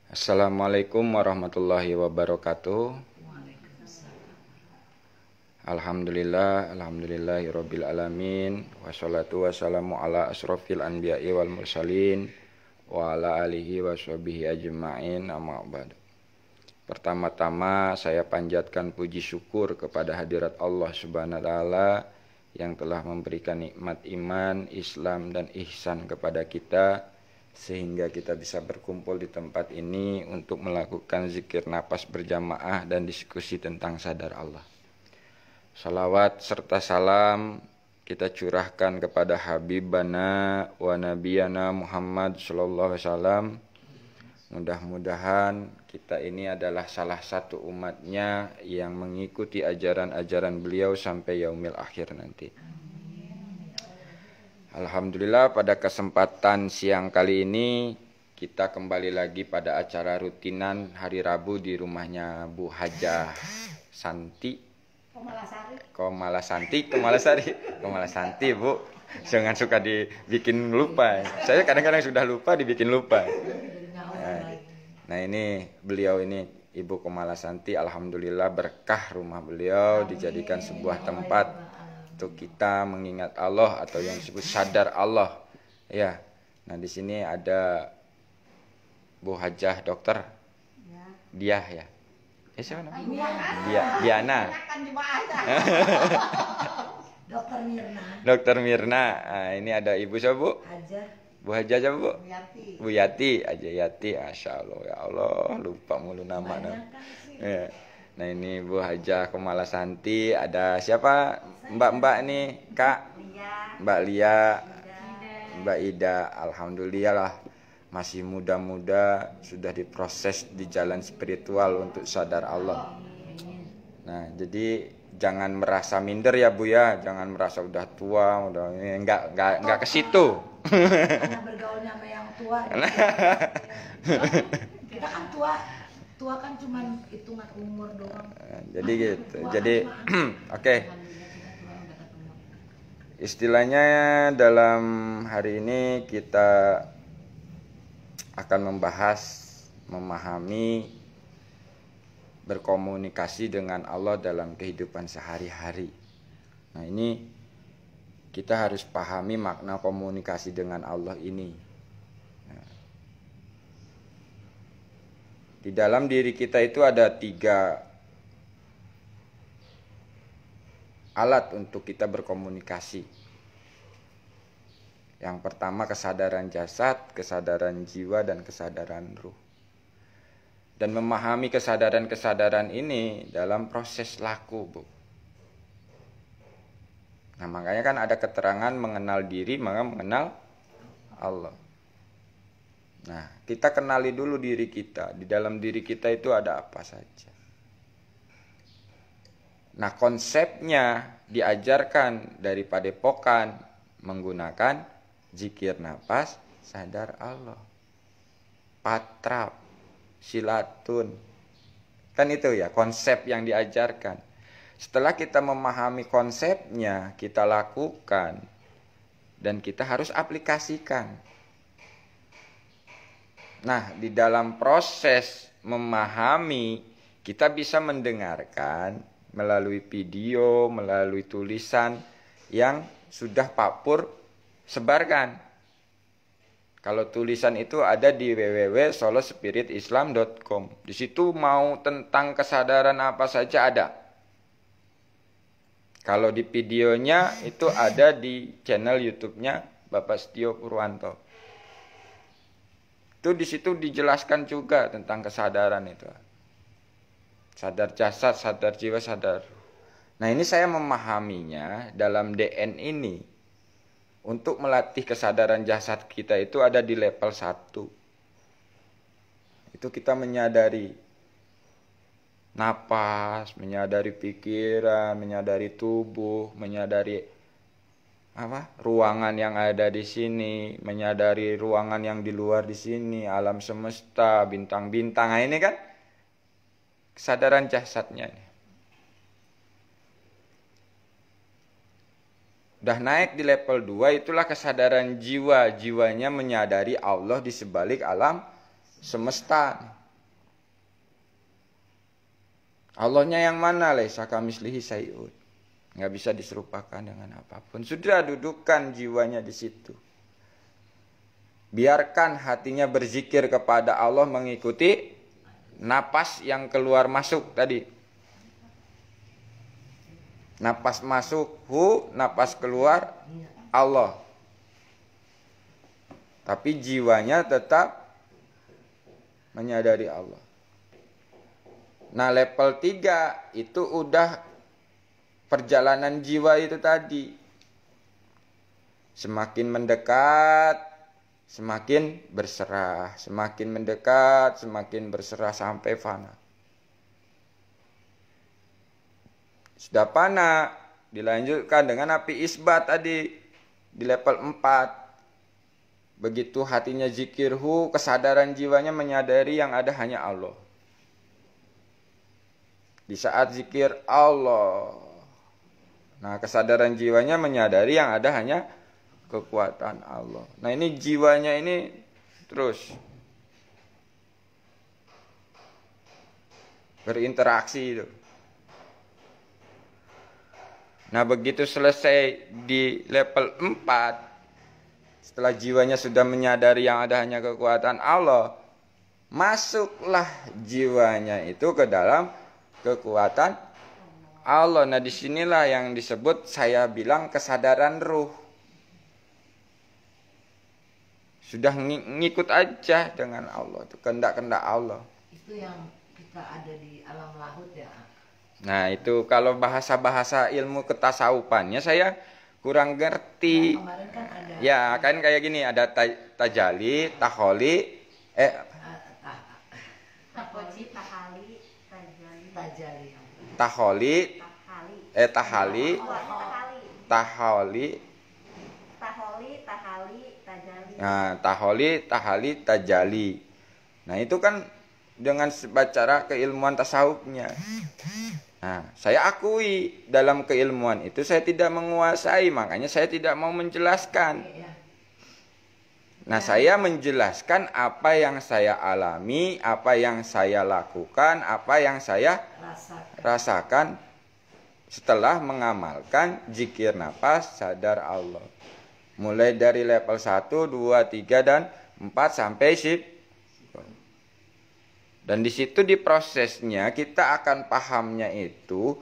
Assalamualaikum warahmatullahi wabarakatuh. Alhamdulillahirabbil alamin. Wassalatu wassalamu ala asrofil anbiya'i wal mursalin wa ala alihi washabihi ajma'in, amma ba'du. Pertama-tama saya panjatkan puji syukur kepada hadirat Allah Subhanahu wa taala yang telah memberikan nikmat iman, Islam dan ihsan kepada kita, sehingga kita bisa berkumpul di tempat ini untuk melakukan zikir nafas berjamaah dan diskusi tentang sadar Allah. Salawat serta salam kita curahkan kepada Habibana wa Nabiyana Muhammad sallallahu alaihi wasallam. Mudah-mudahan kita ini adalah salah satu umatnya yang mengikuti ajaran-ajaran beliau sampai yaumil akhir nanti. Alhamdulillah, pada kesempatan siang kali ini kita kembali lagi pada acara rutinan hari Rabu di rumahnya Bu Hajah Santi Komalasari Bu. Jangan suka dibikin lupa. Saya kadang-kadang sudah lupa dibikin lupa. Nah ini beliau ini Ibu Komalasanti, alhamdulillah berkah rumah beliau dijadikan sebuah tempat untuk kita mengingat Allah atau yang disebut sadar Allah. Ya. Nah di sini ada Bu Hajah Dokter Diah ya. Siapa namanya? Diana. Dokter Mirna. Nah, ini ada Ibu siapa Bu? Bu Hajah siapa Bu? Bu Yati. Aja Yati. Masya Allah, ya Allah, lupa mulu nama-nama. Ya. Nah ini Bu Hajah Komalasanti. Ada siapa? Mbak-mbak nih, Kak? Mbak Lia, Mbak Ida. Alhamdulillah lah, masih muda-muda sudah diproses di jalan spiritual untuk sadar Allah. Nah jadi jangan merasa minder ya Bu ya, jangan merasa udah tua, udah enggak ke situ. Karena bergaulnya sama yang tua. Kita kan tua kan cuman hitungan umur doang. Jadi gitu. Jadi oke. Istilahnya dalam hari ini kita akan membahas, memahami, berkomunikasi dengan Allah dalam kehidupan sehari-hari. Nah ini kita harus pahami makna komunikasi dengan Allah ini. Nah, di dalam diri kita itu ada 3 alat untuk kita berkomunikasi. Yang pertama kesadaran jasad, kesadaran jiwa, dan kesadaran ruh. Dan memahami kesadaran-kesadaran ini dalam proses laku, Bu. Nah makanya kan ada keterangan mengenal diri, maka mengenal Allah. Nah kita kenali dulu diri kita. Di dalam diri kita itu ada apa saja. Nah konsepnya diajarkan dari padepokan menggunakan zikir nafas sadar Allah, patrap, silatun. Kan itu ya konsep yang diajarkan. Setelah kita memahami konsepnya, kita lakukan dan kita harus aplikasikan. Nah, di dalam proses memahami, kita bisa mendengarkan melalui video, melalui tulisan yang sudah Pak Pur sebarkan. Kalau tulisan itu ada di www.solospiritislam.com. Di situ mau tentang kesadaran apa saja ada. Kalau di videonya itu ada di channel YouTube-nya Bapak Setio Purwanto. Itu di situ dijelaskan juga tentang kesadaran itu. Sadar jasad, sadar jiwa, sadar. Nah ini saya memahaminya dalam DN ini. Untuk melatih kesadaran jasad kita itu ada di level 1. Itu kita menyadari napas, menyadari pikiran, menyadari tubuh, menyadari ruangan yang ada di sini, menyadari ruangan yang di luar di sini, alam semesta, bintang-bintang. Nah, ini kan kesadaran jasadnya ini. Udah naik di level 2, itulah kesadaran jiwa. Jiwanya menyadari Allah di sebalik alam semesta. Allahnya yang mana? Laisa kamitslihi syai'un. Nggak bisa diserupakan dengan apapun. Sudah dudukkan jiwanya di situ. Biarkan hatinya berzikir kepada Allah mengikuti napas yang keluar masuk tadi. Napas masuk hu, napas keluar Allah. Tapi jiwanya tetap menyadari Allah. Nah, level 3 itu udah perjalanan jiwa itu tadi. Semakin mendekat, semakin berserah. Semakin mendekat, semakin berserah sampai fana. Sudah fana, dilanjutkan dengan api isbat tadi di level 4. Begitu hatinya zikirhu, kesadaran jiwanya menyadari yang ada hanya Allah. Di saat zikir Allah, nah kesadaran jiwanya menyadari yang ada hanya kekuatan Allah. Nah ini jiwanya ini terus berinteraksi itu. Nah begitu selesai di level 4, setelah jiwanya sudah menyadari yang ada hanya kekuatan Allah, masuklah jiwanya itu ke dalam kekuatan Allah. Nah disinilah yang disebut saya bilang kesadaran ruh. Sudah ngikut aja dengan Allah, itu kehendak-kehendak Allah. Itu yang kita ada di alam lahut ya. Nah itu kalau bahasa-bahasa ilmu ketasawufannya saya kurang ngerti. Ya, kemarin kan ada. Ya kan kayak gini, ada tajali, taholi, Takoji, tahali, tajali. Tajali. taholi, tahali, taholi. Taholi, tahali, tajali. Nah, taholi, tahali, tajali. Nah, itu kan dengan cara keilmuan tasawufnya. Nah, saya akui dalam keilmuan itu saya tidak menguasai, makanya saya tidak mau menjelaskan. Nah, saya menjelaskan apa yang saya alami, apa yang saya lakukan, apa yang saya rasakan setelah mengamalkan zikir nafas sadar Allah. Mulai dari level 1, 2, 3, dan 4 sampai 10. Dan di situ di prosesnya kita akan pahamnya itu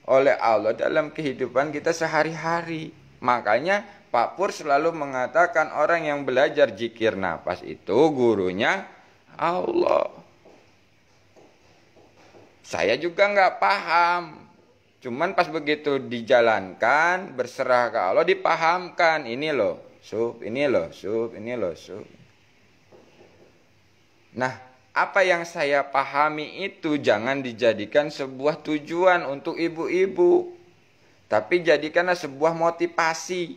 oleh Allah dalam kehidupan kita sehari-hari. Makanya Pak Pur selalu mengatakan orang yang belajar zikir nafas itu gurunya Allah. Saya juga nggak paham. Cuman pas begitu dijalankan, berserah ke Allah, dipahamkan. Ini loh, sub, ini loh, sub, ini loh, sub. Nah, apa yang saya pahami itu jangan dijadikan sebuah tujuan untuk ibu-ibu. Tapi jadikanlah sebuah motivasi.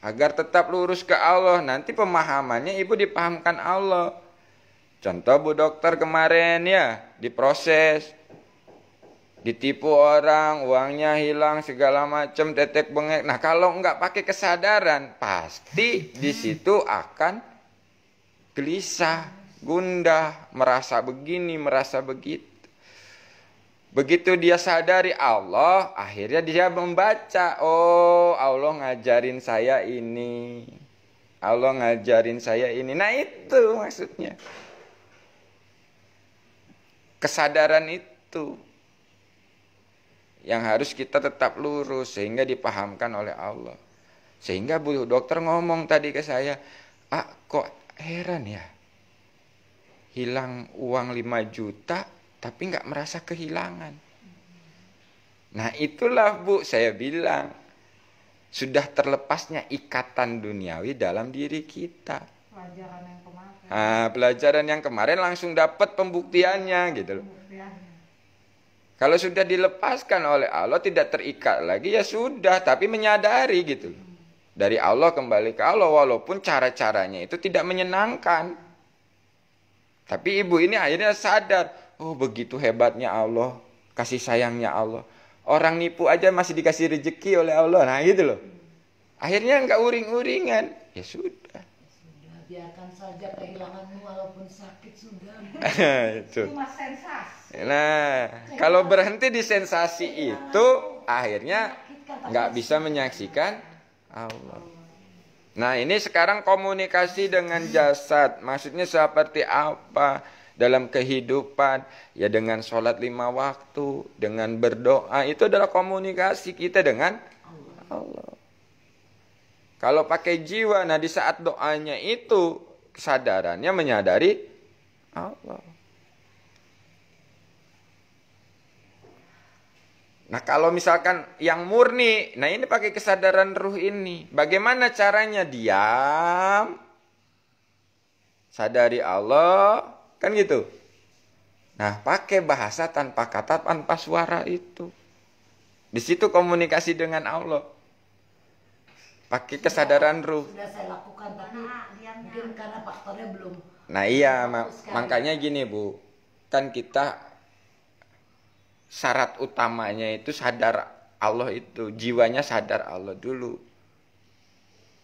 Agar tetap lurus ke Allah. Nanti pemahamannya ibu dipahamkan Allah. Contoh Bu Dokter kemarin ya, diproses. Ditipu orang, uangnya hilang, segala macam, tetek bengek. Nah kalau nggak pakai kesadaran, pasti di situ akan gelisah, gundah, merasa begini, merasa begitu. Begitu dia sadari Allah, akhirnya dia membaca, oh Allah ngajarin saya ini. Allah ngajarin saya ini. Nah itu maksudnya. Kesadaran itu yang harus kita tetap lurus sehingga dipahamkan oleh Allah. Sehingga Bu Dokter ngomong tadi ke saya, kok heran ya, hilang uang 5 juta tapi nggak merasa kehilangan. Nah itulah Bu, saya bilang sudah terlepasnya ikatan duniawi dalam diri kita. Pelajaran yang kemarin. Pelajaran yang kemarin langsung dapat pembuktiannya gitu loh. Kalau sudah dilepaskan oleh Allah, tidak terikat lagi, ya sudah, tapi menyadari gitu. Dari Allah kembali ke Allah, walaupun cara-caranya itu tidak menyenangkan. Tapi ibu ini akhirnya sadar, oh begitu hebatnya Allah, kasih sayangnya Allah. Orang nipu aja masih dikasih rezeki oleh Allah, nah gitu loh. Akhirnya nggak uring-uringan, ya sudah. biarkan saja kehilanganmu walaupun sakit sudah. Itu. Cuma sensasi. Nah, kalau berhenti di sensasi itu, akhirnya nggak bisa menyaksikan Allah. Nah, ini sekarang komunikasi dengan jasad. Maksudnya seperti apa? Dalam kehidupan, ya dengan sholat 5 waktu, dengan berdoa, itu adalah komunikasi kita dengan Allah. Kalau pakai jiwa, nah di saat doanya itu, kesadarannya menyadari Allah. Nah kalau misalkan yang murni, nah ini pakai kesadaran ruh ini. Bagaimana caranya? Diam, sadari Allah, kan gitu. Nah pakai bahasa tanpa kata, tanpa suara itu. Di situ komunikasi dengan Allah. Pakai kesadaran ruh. Sudah saya lakukan, tapi mungkin karena faktornya belum. Nah iya, makanya gini Bu. Kan kita syarat utamanya itu sadar Allah itu. Jiwanya sadar Allah dulu.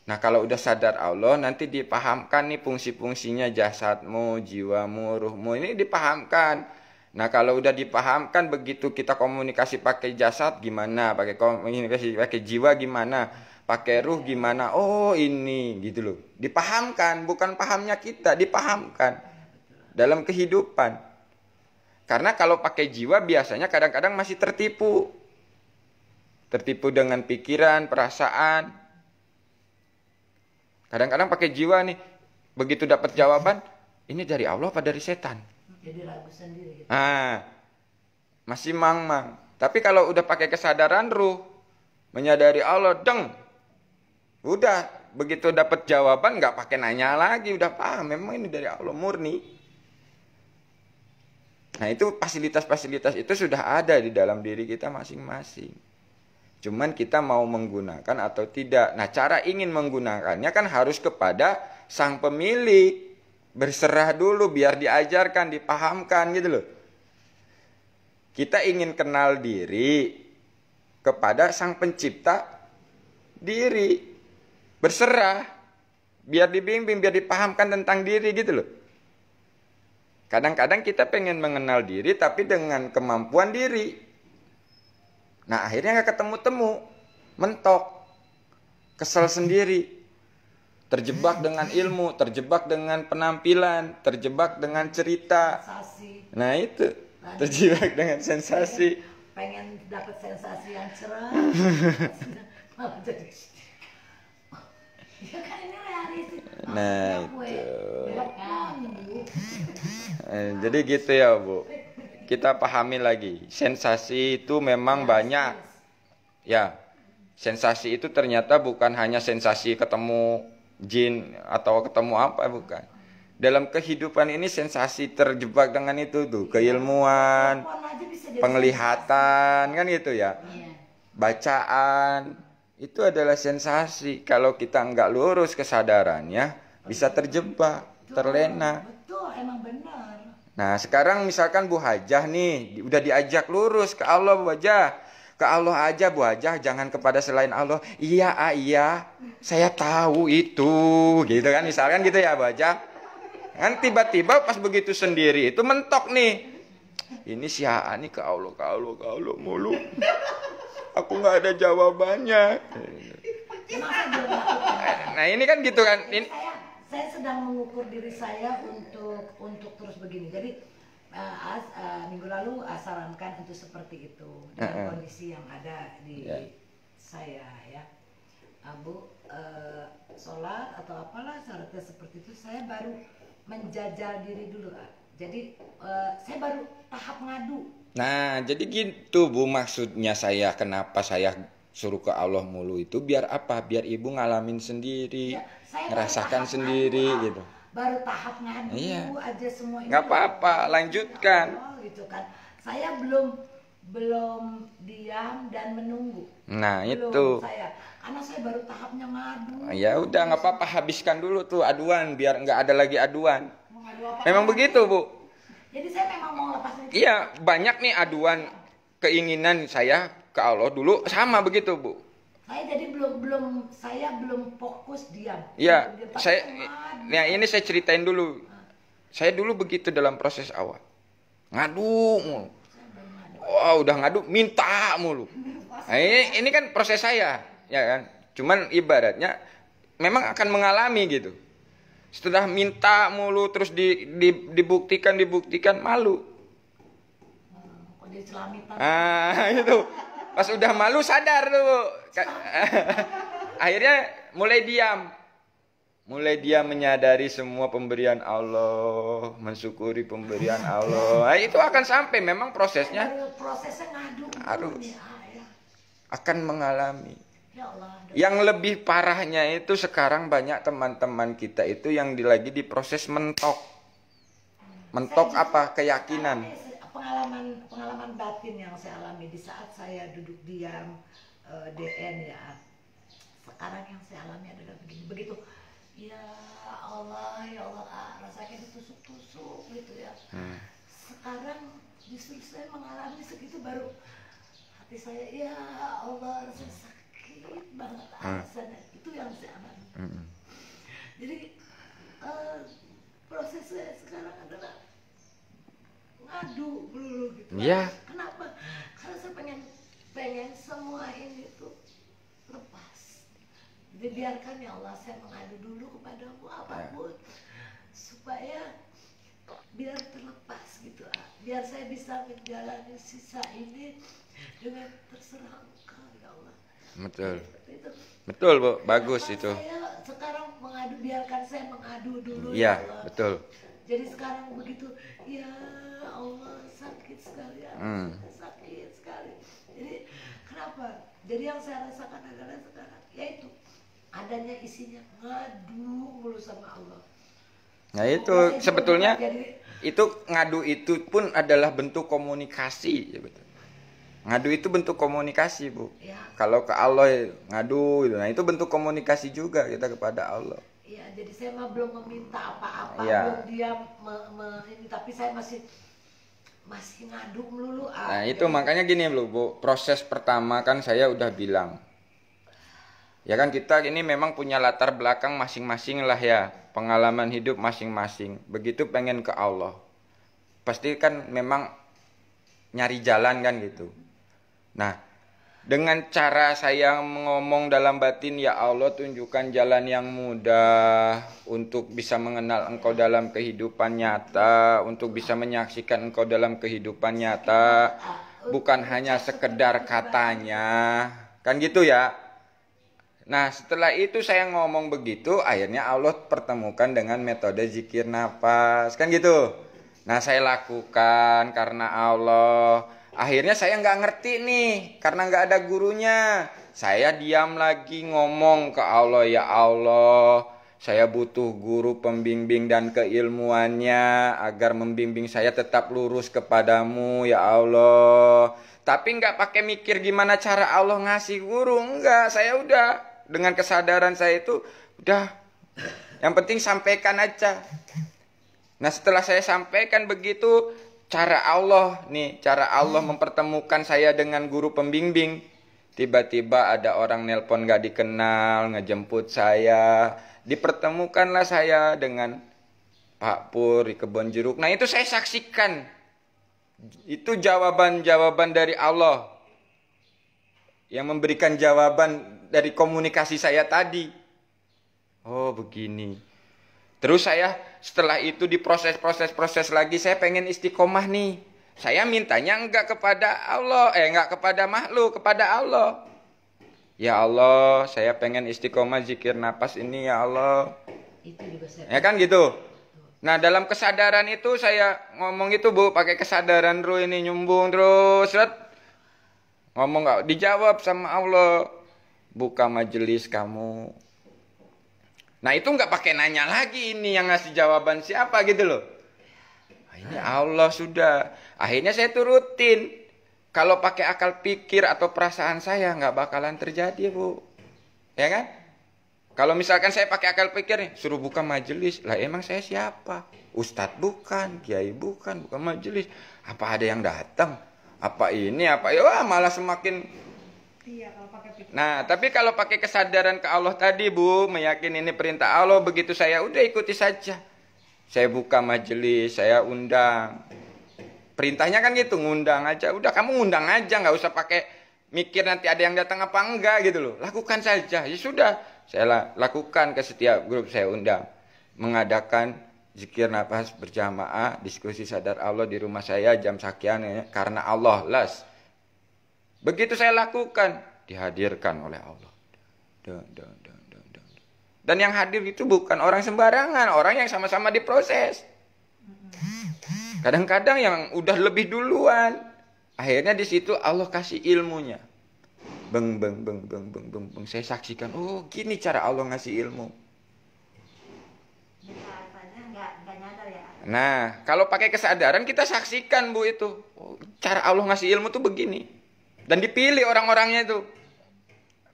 Nah kalau udah sadar Allah, nanti dipahamkan nih fungsi-fungsinya jasadmu, jiwamu, ruhmu. Ini dipahamkan. Nah kalau udah dipahamkan, begitu kita komunikasi pakai jasad gimana, pakai komunikasi pakai jiwa gimana, pakai ruh gimana, oh ini gitu loh. Dipahamkan, bukan pahamnya kita, dipahamkan dalam kehidupan. Karena kalau pakai jiwa biasanya kadang-kadang masih tertipu. Tertipu dengan pikiran, perasaan. Kadang-kadang pakai jiwa nih, begitu dapat jawaban, ini dari Allah apa dari setan? Jadi ragu sendiri gitu. Masih mang-mang. Tapi kalau udah pakai kesadaran ruh, menyadari Allah, deng. Udah, begitu dapat jawaban nggak pakai nanya lagi, udah paham memang ini dari Allah murni. Nah itu fasilitas-fasilitas itu sudah ada di dalam diri kita masing-masing. Cuman kita mau menggunakan atau tidak. Nah cara ingin menggunakannya kan harus kepada sang pemilik. Berserah dulu biar diajarkan, dipahamkan gitu loh. Kita ingin kenal diri kepada sang pencipta diri. Berserah. Biar dibimbing, biar dipahamkan tentang diri gitu loh. Kadang-kadang kita pengen mengenal diri tapi dengan kemampuan diri. Nah akhirnya gak ketemu-temu. Mentok. Kesel sendiri. Terjebak dengan ilmu. Terjebak dengan penampilan. Terjebak dengan cerita. Sensasi. Nah itu. Terjebak dengan sensasi. Pengen dapat sensasi yang cerah. Malah jadi. Ya kan ini realistis. Nah Maksudnya itu. Ya kan. Jadi gitu ya Bu. Kita pahami lagi. Sensasi itu memang banyak. Ya. Sensasi itu ternyata bukan hanya sensasi ketemu jin atau ketemu apa, bukan. Dalam kehidupan ini sensasi terjebak dengan itu tuh. Keilmuan, penglihatan, kan gitu ya. Bacaan. Itu adalah sensasi. Kalau kita nggak lurus kesadarannya, bisa terjebak, terlena. Betul, emang benar. Nah sekarang misalkan Bu Hajah nih, udah diajak lurus ke Allah Bu Hajah. Ke Allah aja Bu Hajah, jangan kepada selain Allah. Iya, iya, saya tahu itu. Gitu kan, misalkan gitu ya Bu Hajah. Kan tiba-tiba pas begitu sendiri itu mentok nih. Ini si A nih ke Allah mulu. Aku nggak ada jawabannya. Nah ini kan gitu kan. Saya sedang mengukur diri saya untuk terus begini. Jadi minggu lalu sarankan untuk seperti itu dengan kondisi yang ada di saya ya. Bu sholat atau apalah syaratnya seperti itu, saya baru menjajal diri dulu. Jadi saya baru tahap ngadu. Nah, jadi gitu Bu maksudnya saya, kenapa saya suruh ke Allah mulu itu biar apa? Biar Ibu ngalamin sendiri, Ya, ngerasakan sendiri gitu. Baru tahap ngadu aja semua ini. Nggak apa-apa, lanjutkan. Gitu kan. Saya belum diam dan menunggu. Nah, belum itu. Karena saya baru tahapnya ngadu. Ya udah nggak apa-apa, habiskan dulu tuh aduan biar nggak ada lagi aduan. Memang begitu Bu. Jadi saya memang mau lepas itu. Iya, banyak nih aduan keinginan saya ke Allah dulu sama begitu Bu. Saya belum fokus diam. Iya, Tapi nah ini saya ceritain dulu. Saya dulu begitu dalam proses awal. Ngadu mulu. Oh, udah ngadu, minta mulu. Nah, ini kan proses saya, ya kan? Cuman ibaratnya memang akan mengalami gitu. Setelah minta mulu terus dibuktikan malu. Itu. Pas udah malu sadar tuh. Akhirnya mulai diam. Mulai dia menyadari semua pemberian Allah, mensyukuri pemberian Allah. Nah, itu akan sampai memang prosesnya harus akan mengalami. Yang lebih parahnya itu sekarang banyak teman-teman kita itu yang lagi di proses mentok. Mentok apa? Keyakinan. Pengalaman batin yang saya alami di saat saya duduk diam DN ya. Sekarang yang saya alami adalah begitu. Ya Allah rasanya ditusuk-tusuk gitu ya. Sekarang justru saya mengalami segitu baru hati saya ya Allah rasanya sakit banget rasanya. Itu yang saya alami. Jadi proses saya sekarang adalah ngadu dulu gitu. Iya. Kenapa? Karena saya pengen semua ini tuh lepas. Jadi biarkan ya Allah saya mengadu dulu kepadamu apapun supaya biar terlepas gitu. Biar saya bisa menjalani sisa ini dengan terserah Engkau ya Allah. Betul. Betul, Bu. Bagus itu. Saya sekarang mengadu, biarkan saya mengadu dulu ya Allah. Betul. Jadi sekarang begitu, ya Allah sakit sekali, sakit sekali. Jadi kenapa? Jadi yang saya rasakan adalah sekarang, yaitu adanya isinya ngadu mulu sama Allah. Nah itu sebetulnya itu ngadu itu pun adalah bentuk komunikasi, ya betul. Ngadu itu bentuk komunikasi, Bu. Ya. Kalau ke Allah ngadu, nah itu bentuk komunikasi juga kita kepada Allah. Iya, jadi saya mah belum meminta apa-apa, ya. Belum dia ini, tapi saya masih ngadu melulu. Nah itu makanya gini, Bu. Proses pertama kan saya udah bilang, ya kan kita ini memang punya latar belakang masing-masing lah ya, pengalaman hidup masing-masing. Begitu pengen ke Allah, pasti kan memang nyari jalan kan gitu. Nah, dengan cara saya ngomong dalam batin, ya Allah tunjukkan jalan yang mudah untuk bisa mengenal Engkau dalam kehidupan nyata, untuk bisa menyaksikan Engkau dalam kehidupan nyata, bukan hanya sekedar katanya, kan gitu ya. Nah setelah itu saya ngomong begitu, akhirnya Allah pertemukan dengan metode zikir nafas, kan gitu. Nah saya lakukan karena Allah. Akhirnya saya nggak ngerti nih, karena nggak ada gurunya. Saya diam lagi ngomong ke Allah, ya Allah, saya butuh guru pembimbing dan keilmuannya agar membimbing saya tetap lurus kepadamu, ya Allah. Tapi nggak pakai mikir gimana cara Allah ngasih guru, enggak. Saya udah dengan kesadaran saya itu udah, yang penting sampaikan aja. Nah setelah saya sampaikan begitu, cara Allah mempertemukan saya dengan guru pembimbing. Tiba-tiba ada orang nelpon gak dikenal, ngejemput saya. Dipertemukanlah saya dengan Pak Pur di Kebon Jeruk. Nah itu saya saksikan. Itu jawaban-jawaban dari Allah yang memberikan jawaban dari komunikasi saya tadi. Oh begini. Terus saya setelah itu diproses lagi, saya pengen istiqomah nih. Saya mintanya enggak kepada Allah, enggak kepada makhluk, kepada Allah. Ya Allah, saya pengen istiqomah zikir nafas ini ya Allah. Itu juga saya. Ya kan gitu. Nah dalam kesadaran itu saya ngomong itu, Bu, pakai kesadaran terus ini nyumbung terus. Ngomong enggak dijawab sama Allah. Buka majelis kamu. Nah itu nggak pakai nanya lagi, ini yang ngasih jawaban siapa gitu loh. Nah, ini Allah sudah. Akhirnya saya turutin. Kalau pakai akal pikir atau perasaan saya nggak bakalan terjadi, Bu. Ya kan? Kalau misalkan saya pakai akal pikir nih, suruh buka majelis, lah emang saya siapa? Ustadz bukan, kiai bukan majelis. Apa ada yang datang? Apa ini? Apa ya? Wah, malah semakin Iya, kalau pakai pikiran. Nah, tapi kalau pakai kesadaran ke Allah tadi, Bu, meyakini ini perintah Allah, begitu saya udah ikuti saja. Saya buka majelis, saya undang. Perintahnya kan gitu, ngundang aja. Udah kamu ngundang aja, nggak usah pakai mikir nanti ada yang datang apa enggak gitu loh. Lakukan saja. Ya sudah, saya lakukan ke setiap grup saya undang. Mengadakan zikir nafas berjamaah, diskusi sadar Allah di rumah saya jam sekian ya, karena Allah las. Begitu saya lakukan, dihadirkan oleh Allah. Dan yang hadir itu bukan orang sembarangan, orang yang sama-sama diproses. Kadang-kadang yang udah lebih duluan, akhirnya di situ Allah kasih ilmunya. Beng. Saya saksikan, oh gini cara Allah ngasih ilmu. Nggak nyadar ya. Nah, kalau pakai kesadaran kita saksikan, Bu, itu. Oh, cara Allah ngasih ilmu tuh begini. Dan dipilih orang-orangnya itu.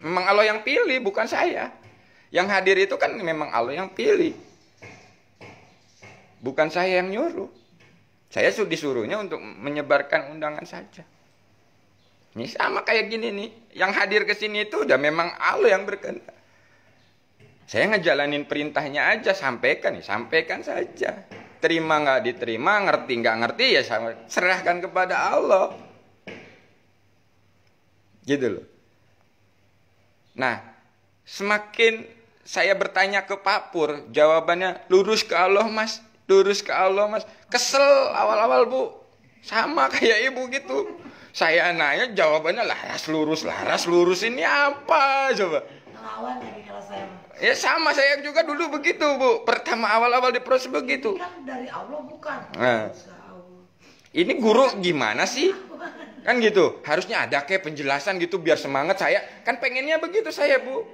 Memang Allah yang pilih, bukan saya. Yang hadir itu kan memang Allah yang pilih. Bukan saya yang nyuruh. Saya disuruhnya untuk menyebarkan undangan saja. Ini sama kayak gini nih. Yang hadir ke sini itu udah memang Allah yang berkehendak. Saya ngejalanin perintahnya aja, sampaikan saja. Terima nggak diterima, ngerti nggak ngerti ya serahkan kepada Allah. Gitu loh. Nah, semakin saya bertanya ke Pak Pur, jawabannya lurus ke Allah Mas, lurus ke Allah Mas. Kesel awal-awal, Bu. Sama kayak Ibu gitu. Saya nanya jawabannya laras lurus ini apa coba? Ngelawan lagi kalau saya. Ya sama saya juga dulu begitu, Bu. Pertama awal-awal diproses begitu. Ini kan dari Allah bukan. Nah, ini guru gimana sih? Kan gitu. Harusnya ada kayak penjelasan gitu biar semangat saya. Kan pengennya begitu saya, Bu.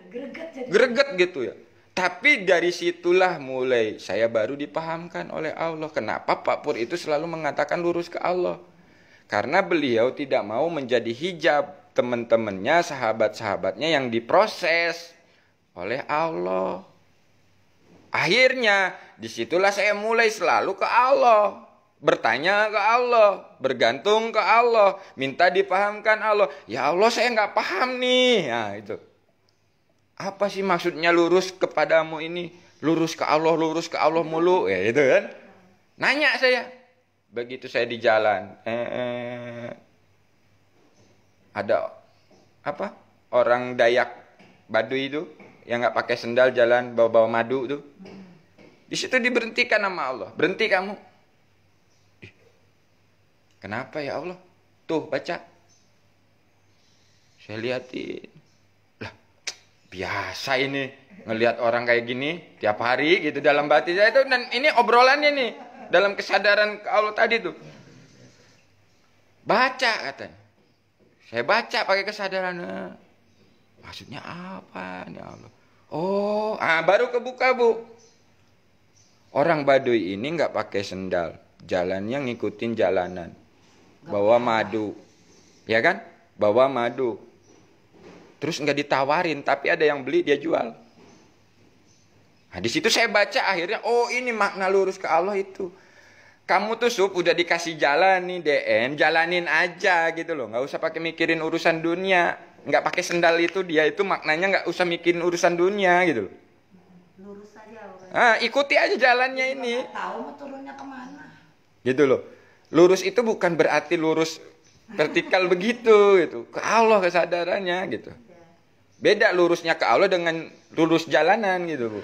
Greget gitu ya. Tapi dari situlah mulai saya baru dipahamkan oleh Allah. Kenapa Pak Pur itu selalu mengatakan lurus ke Allah? Karena beliau tidak mau menjadi hijab teman-temannya, sahabat-sahabatnya yang diproses oleh Allah. Akhirnya disitulah saya mulai selalu ke Allah. Bertanya ke Allah, bergantung ke Allah, minta dipahamkan Allah. Ya Allah, saya nggak paham nih. Nah, itu. Apa sih maksudnya lurus kepadamu ini? Lurus ke Allah mulu. Ya itu kan. Nanya saya. Begitu saya di jalan. Ada apa? Orang Dayak Baduy itu yang nggak pakai sendal jalan bawa-bawa madu tuh. Di situ diberhentikan sama Allah. Berhenti kamu. Kenapa ya Allah? Tuh baca. Saya lihatin. Lah, biasa ini ngelihat orang kayak gini tiap hari gitu dalam batin saya itu, dan ini obrolannya nih dalam kesadaran Allah tadi tuh. Baca katanya. Saya baca pakai kesadaran. Maksudnya apa nih Allah? Oh, baru kebuka, Bu. Orang Baduy ini nggak pakai sendal, jalannya ngikutin jalanan. Bawa madu, ya kan? Bawa madu. Terus nggak ditawarin, tapi ada yang beli dia jual. Nah, di situ saya baca akhirnya, oh ini makna lurus ke Allah itu. Kamu tuh udah dikasih jalan nih DN, jalanin aja gitu loh, nggak usah pakai mikirin urusan dunia. Nggak pakai sendal itu dia itu maknanya nggak usah mikirin urusan dunia gitu loh. Lurus aja. Ikuti aja jalannya ini. Tahu mau turunnya kemana? Gitu loh. Lurus itu bukan berarti lurus vertikal begitu gitu. Ke Allah kesadarannya gitu. Beda lurusnya ke Allah dengan lurus jalanan gitu, Bu.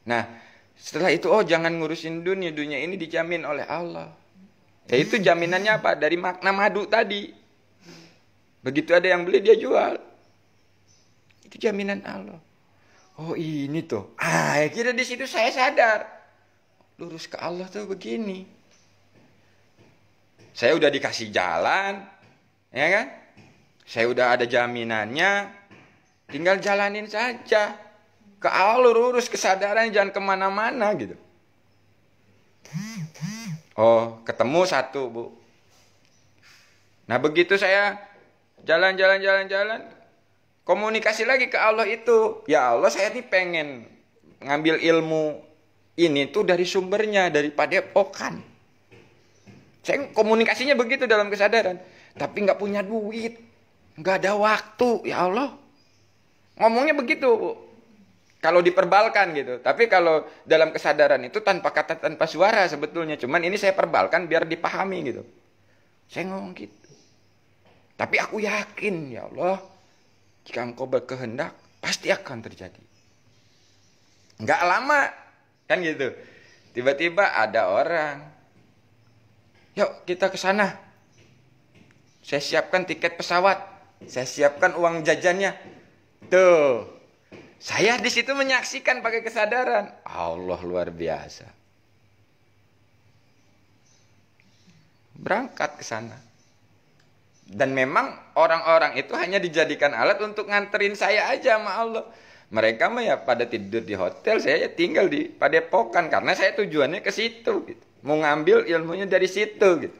Nah, setelah itu jangan ngurusin dunia. Dunia ini dijamin oleh Allah. Ya itu jaminannya apa? Dari makna madu tadi. Begitu ada yang beli dia jual. Itu jaminan Allah. Oh, ini tuh. Kira di situ saya sadar. Lurus ke Allah tuh begini. Saya udah dikasih jalan, ya kan? Saya udah ada jaminannya, tinggal jalanin saja. Ke Allah lurus kesadaran, jangan kemana-mana gitu. Oh, ketemu satu, Bu. Nah, begitu saya jalan, komunikasi lagi ke Allah itu. Ya Allah, saya nih pengen ngambil ilmu ini tuh dari sumbernya, dari Padepokan. Saya komunikasinya begitu dalam kesadaran. Tapi nggak punya duit. nggak ada waktu, ya Allah. Ngomongnya begitu, Bu. Kalau diperbalkan gitu. Tapi kalau dalam kesadaran itu tanpa kata, tanpa suara sebetulnya. Cuman ini saya perbalkan biar dipahami gitu. Saya ngomong gitu. Tapi aku yakin, ya Allah, jika Engkau berkehendak, pasti akan terjadi. Nggak lama, kan gitu. Tiba-tiba ada orang, yuk kita ke sana. Saya siapkan tiket pesawat, saya siapkan uang jajannya. Tuh, saya di situ menyaksikan pakai kesadaran. Allah luar biasa. Berangkat ke sana. Dan memang orang-orang itu hanya dijadikan alat untuk nganterin saya aja sama Allah. Mereka mah ya pada tidur di hotel, saya ya tinggal di Padepokan karena saya tujuannya ke situ gitu. Mau ngambil ilmunya dari situ gitu.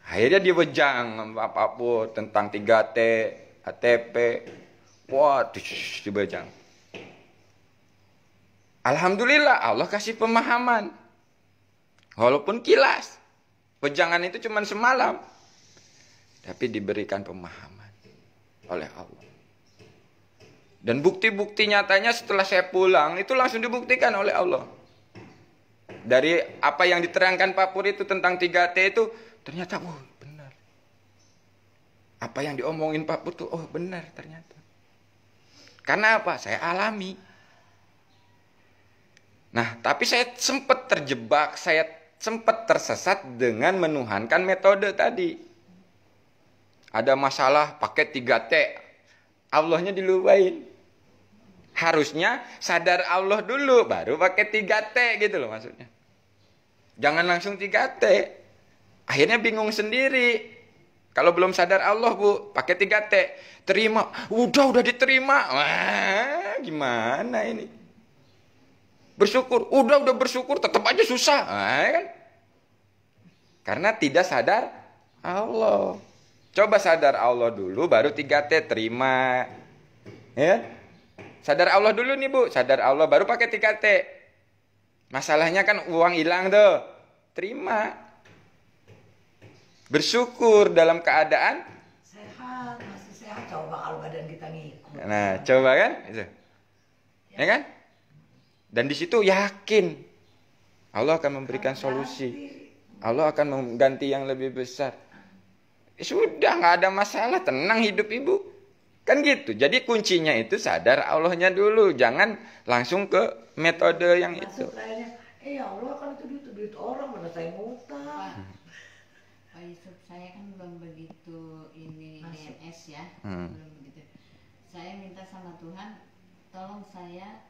Akhirnya dia bejang apapun tentang 3T, ATP. Wah, dibejang. Alhamdulillah Allah kasih pemahaman. Walaupun kilas. Wejangan itu cuma semalam. Tapi diberikan pemahaman oleh Allah. Dan bukti-bukti nyatanya setelah saya pulang itu langsung dibuktikan oleh Allah. Dari apa yang diterangkan Pak Pur itu tentang 3T itu ternyata benar. Apa yang diomongin Pak Pur itu benar ternyata. Karena apa? Saya alami. Nah, tapi saya sempat terjebak, saya sempat tersesat dengan menuhankan metode tadi. Ada masalah pakai 3T. Allahnya dilupain. Harusnya sadar Allah dulu baru pakai 3T gitu loh maksudnya. Jangan langsung 3T. Akhirnya bingung sendiri. Kalau belum sadar Allah, Bu, pakai 3T. Terima. Udah diterima. Wah, gimana ini? Bersyukur. Udah bersyukur tetap aja susah. Kan? Karena tidak sadar Allah. Coba sadar Allah dulu baru 3T terima. Ya. Sadar Allah dulu nih, Bu. Sadar Allah baru pakai 3T. Masalahnya kan uang hilang tuh. Terima. Bersyukur dalam keadaan sehat, masih sehat. Coba kalau badan kita ngikut. Nah, coba kan? Itu. Ya kan? Dan di situ yakin Allah akan memberikan solusi. Allah akan mengganti yang lebih besar. Sudah nggak ada masalah, tenang hidup ibu. Kan gitu. Jadi kuncinya itu sadar Allahnya dulu, jangan langsung ke metode yang itu. Ya Allah kan itu duit orang, mana saya ngutang. Pak Yusuf, saya kan belum begitu ini DMS ya, belum begitu. Saya minta sama Tuhan, tolong saya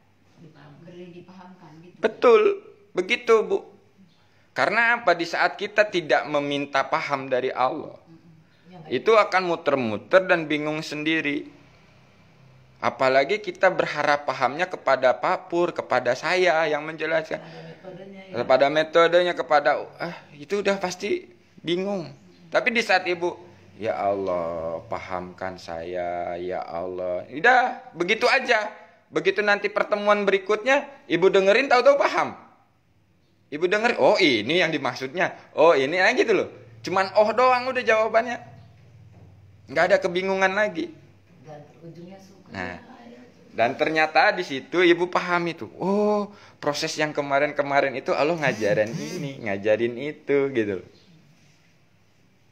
beri dipahamkan gitu. Betul, begitu Bu. Karena apa? Di saat kita tidak meminta paham dari Allah, itu akan muter-muter dan bingung sendiri. Apalagi kita berharap pahamnya kepada Pak Pur, kepada saya yang menjelaskan. Kepada metodenya, kepada itu udah pasti bingung. Tapi di saat ibu, ya Allah, pahamkan saya, ya Allah. Udah, begitu aja. Begitu nanti pertemuan berikutnya, ibu dengerin tahu-tahu paham. Ibu denger, oh ini yang dimaksudnya. Oh ini gitu loh. Cuman doang udah jawabannya. Nggak ada kebingungan lagi. Dan ujungnya suka. Nah, dan ternyata di situ ibu paham itu. Oh, proses yang kemarin-kemarin itu Allah ngajarin ini, ngajarin itu gitu.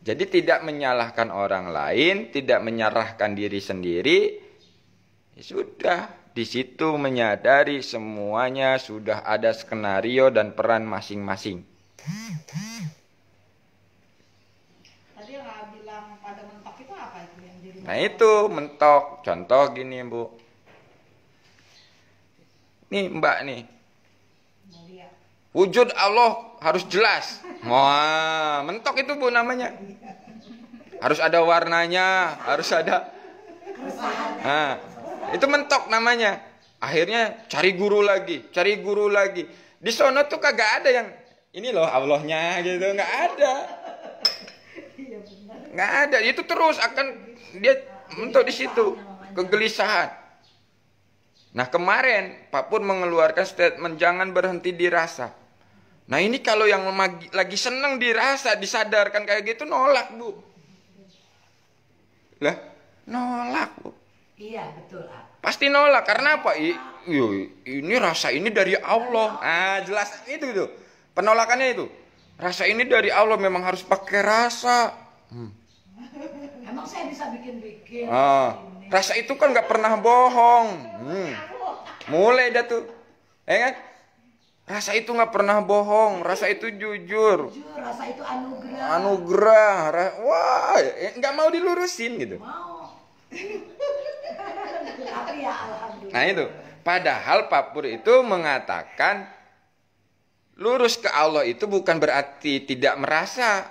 Jadi tidak menyalahkan orang lain, tidak menyalahkan diri sendiri. Ya sudah, di situ menyadari semuanya sudah ada skenario dan peran masing-masing. Nah itu mentok. Contoh gini Bu. Nih Mbak nih. Wujud Allah harus jelas. Wah, mentok itu Bu namanya. Harus ada warnanya, harus ada. Nah, itu mentok namanya. Akhirnya cari guru lagi. Di sono tuh kagak ada yang ini loh Allahnya gitu, nggak ada. Nggak ada. Itu terus akan dia mentok di situ, kegelisahan. Nah kemarin Pak Pur mengeluarkan statement jangan berhenti dirasa. Nah ini kalau yang lagi seneng dirasa, disadarkan kayak gitu nolak Bu. Lah, nolak, Bu. Iya, betul. Pasti nolak. Karena apa? Ini rasa ini dari Allah. Ah, jelas itu tuh. Penolakannya itu. Rasa ini dari Allah, memang harus pakai rasa. Emang saya bisa bikin-bikin. Rasa itu kan nggak pernah bohong. Mulai dah tuh. Kan? Rasa itu nggak pernah bohong. Rasa itu jujur. Rasa itu anugerah. Anugerah. Wah, nggak mau dilurusin gitu. Mau. Tapi ya alhamdulillah. Nah itu. Padahal Pak Pur itu mengatakan lurus ke Allah itu bukan berarti tidak merasa.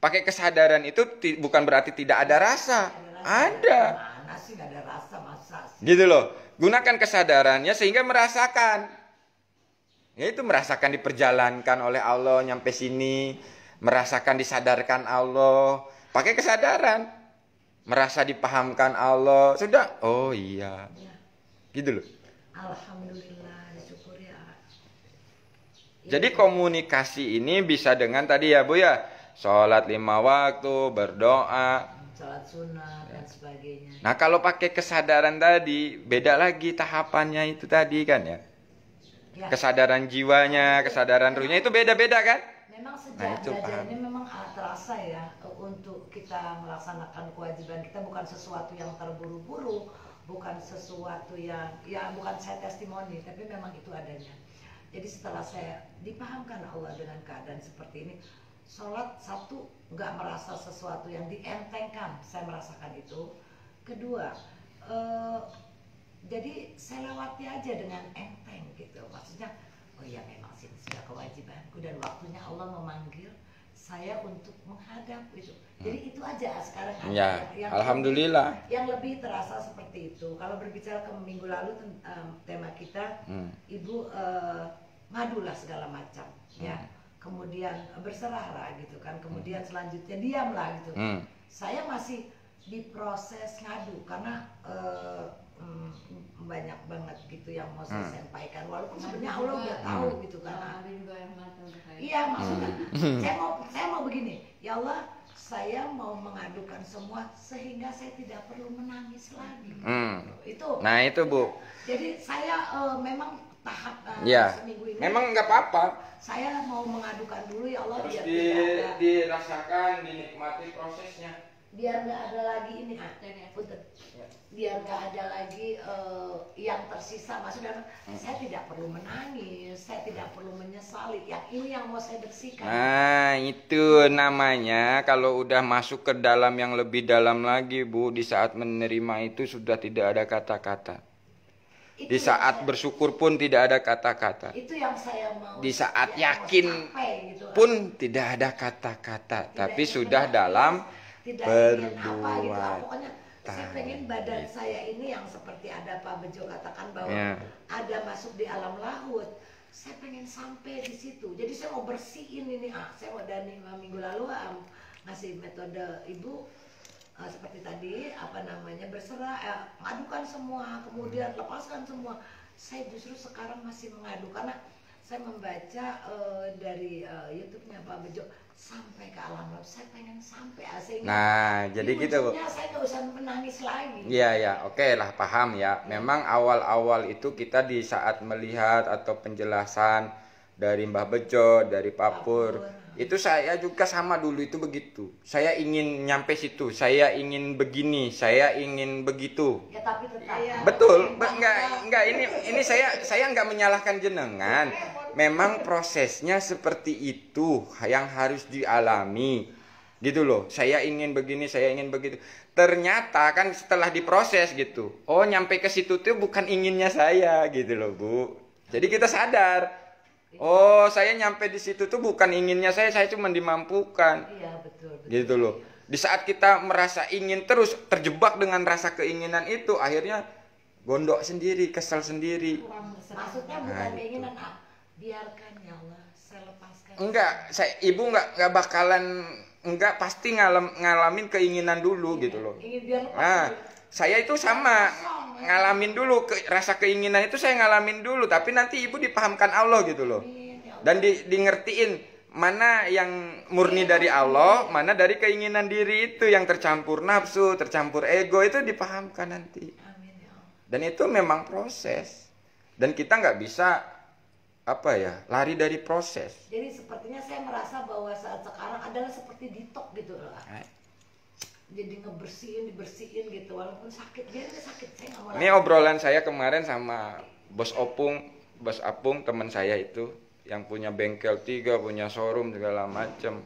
Pakai kesadaran itu bukan berarti tidak ada rasa. Ada. Mana sih nggak ada rasa, masa sih? Gitu loh. Gunakan kesadarannya sehingga merasakan. Ya itu merasakan diperjalankan oleh Allah nyampe sini. Merasakan disadarkan Allah. Pakai kesadaran. Merasa dipahamkan Allah. Sudah. Oh iya. Gitu loh. Alhamdulillah, syukur ya. Jadi komunikasi ini bisa dengan tadi ya Bu ya. Sholat 5 waktu, berdoa. Sholat sunat dan sebagainya. Nah kalau pakai kesadaran tadi, beda lagi tahapannya itu tadi kan ya. Kesadaran jiwanya, kesadaran ruhnya itu beda-beda kan. Memang sejak belajar ini memang terasa ya, untuk kita melaksanakan kewajiban kita bukan sesuatu yang terburu-buru, bukan sesuatu yang, ya bukan saya testimoni, tapi memang itu adanya. Jadi setelah saya dipahamkan Allah dengan keadaan seperti ini, sholat satu nggak merasa sesuatu yang dientengkan, saya merasakan itu. Kedua, jadi saya lewati aja dengan enteng gitu, maksudnya oh ya memang sih sudah kewajibanku dan waktunya Allah memanggil saya untuk menghadap itu. Jadi itu aja sekarang ya, yang alhamdulillah yang lebih terasa seperti itu. Kalau berbicara ke minggu lalu tema kita Ibu madulah segala macam ya, kemudian berserahlah gitu kan, kemudian selanjutnya diamlah gitu. Saya masih di proses ngadu karena banyak banget gitu yang mau saya sampaikan, walaupun sebenarnya Allah udah tahu gitu kan. Iya maksudnya saya mau begini, ya Allah saya mau mengadukan semua sehingga saya tidak perlu menangis lagi. Itu. Nah itu Bu. Jadi saya memang tahap seminggu ini. Memang nggak apa-apa. Saya mau mengadukan dulu ya Allah. Terus dirasakan, dinikmati prosesnya. Biar nggak ada lagi ini, biar nggak ada lagi yang tersisa. Maksudnya saya tidak perlu menangis, saya tidak perlu menyesali. Yang ini yang mau saya bersihkan. Nah itu namanya kalau udah masuk ke dalam yang lebih dalam lagi Bu, di saat menerima itu sudah tidak ada kata-kata. Di saat bersyukur pun tidak ada kata-kata. Itu yang saya mau. Di saat yakin pun tidak ada kata-kata, tapi sudah dalam berbuat. Pokoknya saya pengen badan saya ini yang seperti ada Pak Bejo katakan bahwa ada masuk di alam lahut. Saya pengen sampai di situ. Jadi saya mau bersihin ini. Saya mau dari minggu lalu ngasih metode Ibu seperti tadi berserah, mengadukan semua, kemudian lepaskan semua. Saya justru sekarang masih mengadu karena saya membaca dari YouTube-nya Pak Bejo sampai ke alam laut. Saya pengen sampai Nah, jadi gitu. Saya nggak usah menangis lagi. Iya, oke lah, paham ya. Memang awal-awal itu kita di saat melihat atau penjelasan dari Mbah Bejo, dari Pak Pur, itu saya juga sama dulu itu begitu. Saya ingin nyampe situ, saya ingin begini, saya ingin begitu. Ya tapi tetap. Betul, enggak ini saya enggak menyalahkan jenengan. Memang prosesnya seperti itu yang harus dialami. Gitu loh. Saya ingin begini, saya ingin begitu. Ternyata kan setelah diproses gitu. Oh, nyampe ke situ tuh bukan inginnya saya gitu loh, Bu. Jadi kita sadar. Oh, saya nyampe di situ tuh bukan inginnya saya cuma dimampukan. Iya, betul. Gitu loh. Di saat kita merasa ingin terus terjebak dengan rasa keinginan itu, akhirnya gondok sendiri, kesel sendiri. Maksudnya bukan keinginan, biarkan ya Allah, saya lepaskan. Ibu enggak bakalan pasti ngalamin keinginan dulu gitu loh. Saya itu sama ngalamin dulu rasa keinginan itu, saya ngalamin dulu, tapi nanti Ibu dipahamkan Allah gitu loh. Dan di ngertiin mana yang murni dari Allah, mana dari keinginan diri itu yang tercampur nafsu, tercampur ego, itu dipahamkan nanti. Dan itu memang proses. Dan kita nggak bisa lari dari proses. Jadi sepertinya saya merasa bahwa saat sekarang adalah seperti detox gitu loh. Jadi dibersihin gitu, walaupun sakit, dia sakit. Saya nggak mau. Ini obrolan saya kemarin sama Bos Apung, teman saya itu, yang punya bengkel 3, punya showroom segala macam.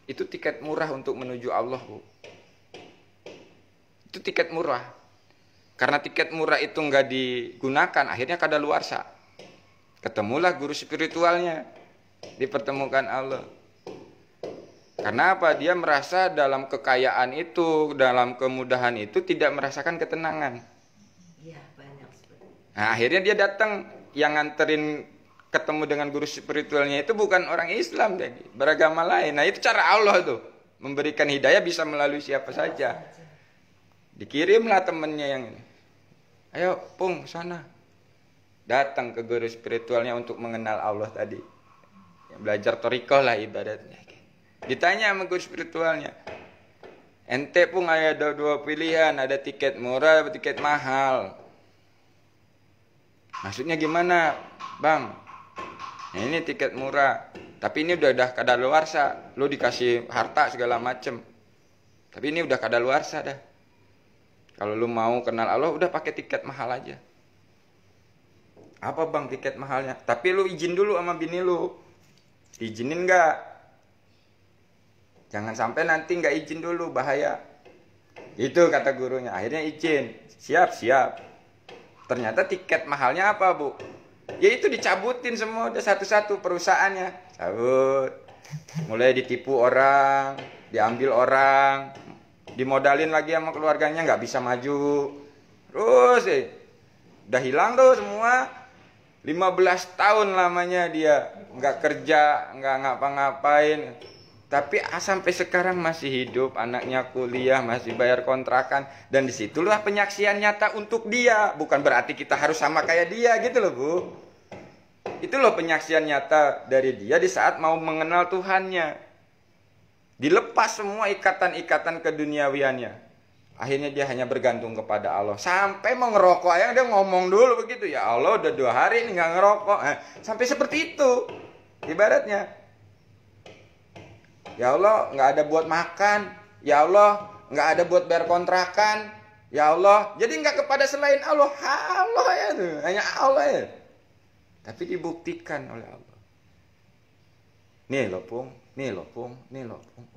Itu tiket murah untuk menuju Allah, Bu. Itu tiket murah. Karena tiket murah itu nggak digunakan, akhirnya kadaluarsa. Ketemulah guru spiritualnya, dipertemukan Allah. Karena apa? Dia merasa dalam kekayaan itu, dalam kemudahan itu tidak merasakan ketenangan. Iya, banyak seperti itu. Nah, akhirnya dia datang, yang nganterin ketemu dengan guru spiritualnya itu bukan orang Islam, beragama lain. Nah, itu cara Allah tuh, memberikan hidayah bisa melalui siapa saja. Dikirimlah temennya yang ini. Ayo, Pung, sana. Datang ke guru spiritualnya untuk mengenal Allah tadi. Belajar thariqah lah ibadatnya. Ditanya sama guru spiritualnya, ente Pung ada 2 pilihan, ada tiket murah atau tiket mahal. Maksudnya gimana, Bang? Nah, ini tiket murah, tapi ini udah kadaluarsa, lu dikasih harta segala macem. Tapi ini udah kadaluarsa dah. Kalau lu mau kenal Allah, udah pakai tiket mahal aja. Apa Bang tiket mahalnya? Tapi lu izin dulu sama bini lu. Izinin nggak? Jangan sampai nanti nggak izin dulu, bahaya. Itu kata gurunya. Akhirnya izin. Siap. Ternyata tiket mahalnya apa, Bu? Ya itu dicabutin semua udah satu-satu perusahaannya. Cabut. Mulai ditipu orang, diambil orang, dimodalin lagi sama keluarganya, nggak bisa maju. Terus udah hilang tuh semua. 15 tahun lamanya dia nggak kerja, nggak ngapa-ngapain. Tapi sampai sekarang masih hidup, anaknya kuliah, masih bayar kontrakan. Dan disitulah penyaksian nyata untuk dia. Bukan berarti kita harus sama kayak dia gitu loh, Bu. Itu loh penyaksian nyata dari dia di saat mau mengenal Tuhannya. Dilepas semua ikatan-ikatan keduniawiannya. Akhirnya dia hanya bergantung kepada Allah. Sampai mau ngerokok aja dia ngomong dulu begitu. Ya Allah udah 2 hari ini nggak ngerokok. Sampai seperti itu ibaratnya. Ya Allah nggak ada buat makan. Ya Allah nggak ada buat bayar kontrakan. Ya Allah. Jadi nggak kepada selain Allah. Allah ya tuh. Hanya Allah ya. Tapi dibuktikan oleh Allah. Nih loh Pung.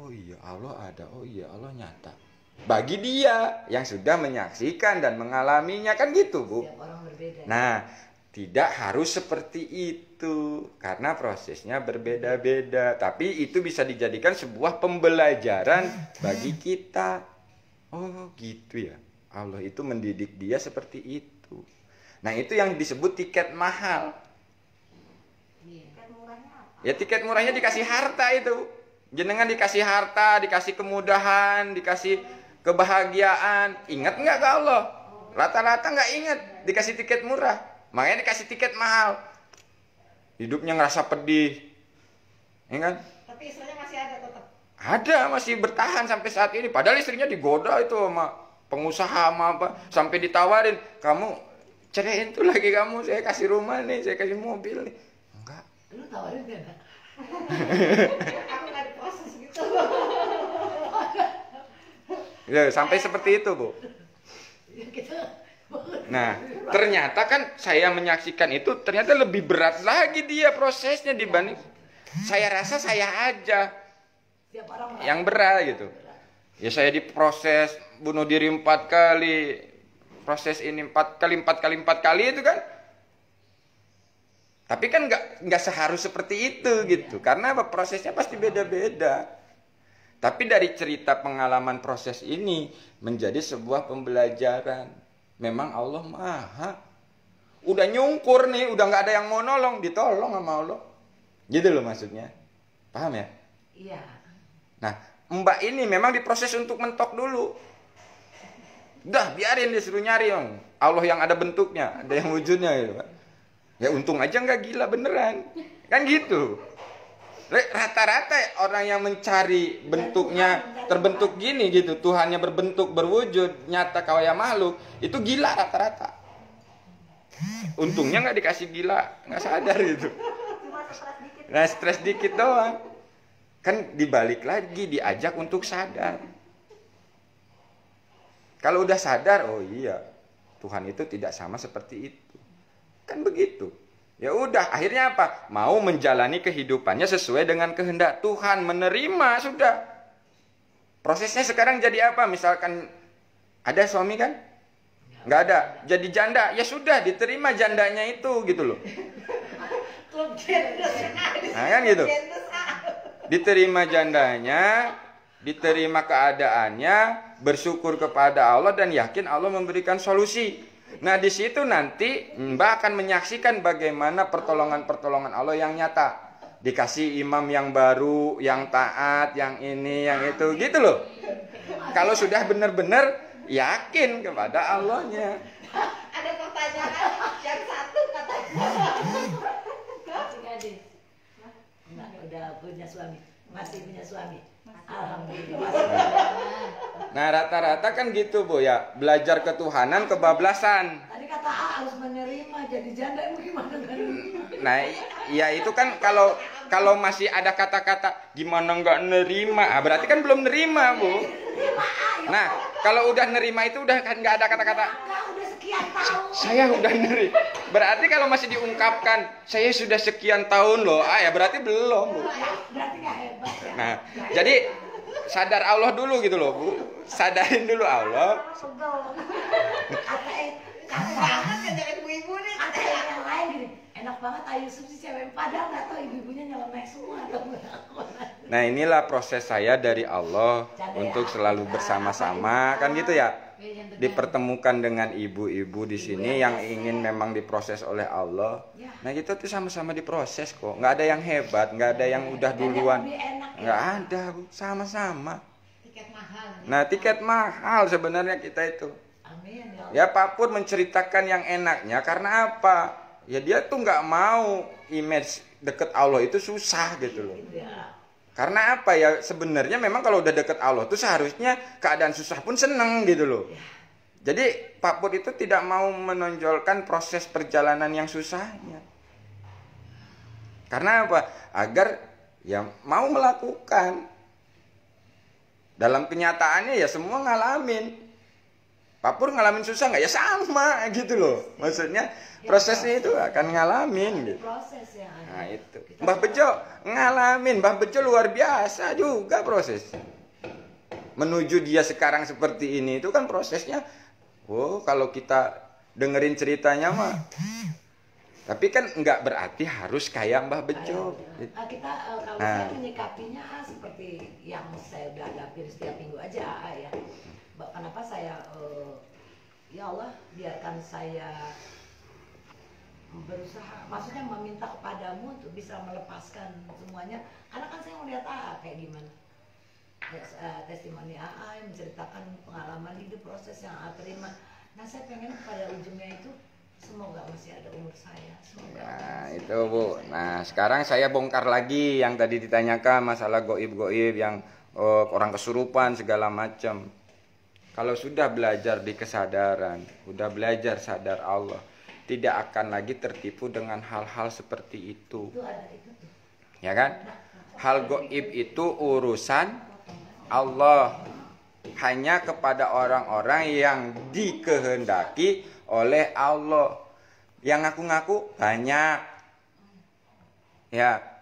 Oh iya Allah ada. Oh iya Allah nyata. Bagi dia yang sudah menyaksikan dan mengalaminya, kan gitu, Bu. Setiap orang berbeda. Nah, tidak harus seperti itu karena prosesnya berbeda-beda, tapi itu bisa dijadikan sebuah pembelajaran bagi kita. Oh, gitu ya. Allah itu mendidik dia seperti itu. Nah, itu yang disebut tiket mahal. Tiket murahnya apa? Ya, tiket murahnya dikasih harta itu. Jenengan dikasih harta, dikasih kemudahan, dikasih kebahagiaan. Ingat nggak ke Allah? Rata-rata nggak ingat. Dikasih tiket murah, makanya dikasih tiket mahal. Hidupnya ngerasa pedih, ya kan? Tapi istrinya masih ada tetap. Ada, masih bertahan sampai saat ini. Padahal istrinya digoda itu sama pengusaha sama apa, sampai ditawarin, kamu ceraiin tuh lagi kamu, saya kasih rumah nih, saya kasih mobil nih. Enggak. Lu tawarin gak? Aku nggak diproses gitu. Ya, sampai seperti itu, Bu. Nah, ternyata kan saya menyaksikan itu ternyata lebih berat lagi dia prosesnya dibanding saya rasa saya aja yang berat gitu. Ya saya diproses, bunuh diri 4 kali, proses ini 4 kali itu kan. Tapi kan nggak seharus seperti itu gitu, karena apa, prosesnya pasti beda-beda. Tapi dari cerita pengalaman proses ini menjadi sebuah pembelajaran. Memang Allah Maha. Udah nyungkur nih, udah nggak ada yang mau nolong, ditolong sama Allah. Gitu loh maksudnya. Paham ya? Iya. Nah, Mbak ini memang diproses untuk mentok dulu. Udah, biarin disuruh nyari yang Allah yang ada bentuknya, ada yang wujudnya gitu. Ya untung aja nggak gila beneran. Kan gitu. Rata-rata orang yang mencari bentuknya terbentuk gini gitu, Tuhannya berbentuk berwujud nyata kaya makhluk, itu gila rata-rata. Untungnya nggak dikasih gila, nggak sadar gitu. Nah, stres dikit doang. Kan dibalik lagi diajak untuk sadar. Kalau udah sadar, oh iya, Tuhan itu tidak sama seperti itu. Kan begitu. Ya udah, akhirnya apa? Mau menjalani kehidupannya sesuai dengan kehendak Tuhan, menerima sudah. Prosesnya sekarang jadi apa? Misalkan ada suami kan? Nggak ada, jadi janda. Ya sudah, diterima jandanya itu gitu loh. Nah kan gitu. Diterima jandanya, diterima keadaannya, bersyukur kepada Allah dan yakin Allah memberikan solusi. Nah di situ nanti Mbak akan menyaksikan bagaimana pertolongan-pertolongan Allah yang nyata. Dikasih imam yang baru, yang taat, yang ini, yang itu, gitu loh. Kalau sudah benar-benar yakin kepada Allahnya. Ada pertanyaan yang satu katanya. Nah, udah punya suami, masih punya suami. Alhamdulillah. Nah rata-rata kan gitu Bu ya, belajar ketuhanan kebablasan. Tadi kata A harus menerima, jadi janda emang gimana menerima? Nah ya itu kan kalau masih ada kata-kata gimana nggak nerima, berarti kan belum nerima Bu. Nah kalau udah nerima itu udah kan nggak ada kata-kata. Udah sekian tahun. Saya udah nerima. Berarti kalau masih diungkapkan saya sudah sekian tahun loh, ya berarti belum Bu. Berarti nggak hebat ya. Nah jadi sadar Allah dulu gitu loh Bu, sadarin dulu Allah. Kata ibu-ibu nih, kata yang lain gini, enak banget Ayah Yusuf si cewek, padahal nggak tahu ibu-ibunya nyelemek semua atau Nah inilah proses saya dari Allah untuk selalu bersama-sama kan gitu ya, dipertemukan dengan ibu-ibu di sini yang ingin memang diproses oleh Allah. Nah kita tuh sama-sama diproses kok, nggak ada yang hebat, nggak ada yang udah duluan, nggak ada Bu, sama-sama. Tiket mahal. Nah tiket mahal sebenarnya kita itu. Amin Ya Pak Pur menceritakan yang enaknya karena apa? Ya dia tuh nggak mau image deket Allah itu susah gitu loh. Karena apa ya, sebenarnya memang kalau udah deket Allah tuh seharusnya keadaan susah pun seneng gitu loh. Jadi Pak Pur itu tidak mau menonjolkan proses perjalanan yang susahnya. Karena apa? Agar ya mau melakukan. Dalam kenyataannya ya semua ngalamin. Pak Pur ngalamin susah nggak? Ya sama gitu loh. Maksudnya prosesnya itu akan ngalamin gitu. Nah itu. Mbah Bejo ngalamin. Mbah Bejo luar biasa juga proses. Menuju dia sekarang seperti ini itu kan prosesnya. Oh kalau kita dengerin ceritanya mah. Tapi kan nggak berarti harus kayak Mbah Bejo. Kita kalau saya menyikapinya seperti yang saya udah hadapin setiap minggu aja ya. Kenapa saya ya Allah biarkan saya berusaha, maksudnya meminta kepadamu untuk bisa melepaskan semuanya, karena kan saya melihat kayak gimana testimoni AA yang menceritakan pengalaman hidup, proses yang AA terima. Nah saya pengen pada ujungnya itu semoga masih ada umur saya, semoga. Nah itu Bu. Nah sekarang saya bongkar lagi yang tadi ditanyakan masalah goib-goib yang orang kesurupan segala macam. Kalau sudah belajar di kesadaran, sudah belajar sadar Allah, tidak akan lagi tertipu dengan hal-hal seperti itu. Ya kan? Hal goib itu urusan Allah. Hanya kepada orang-orang yang dikehendaki oleh Allah. Yang ngaku-ngaku banyak. Ya.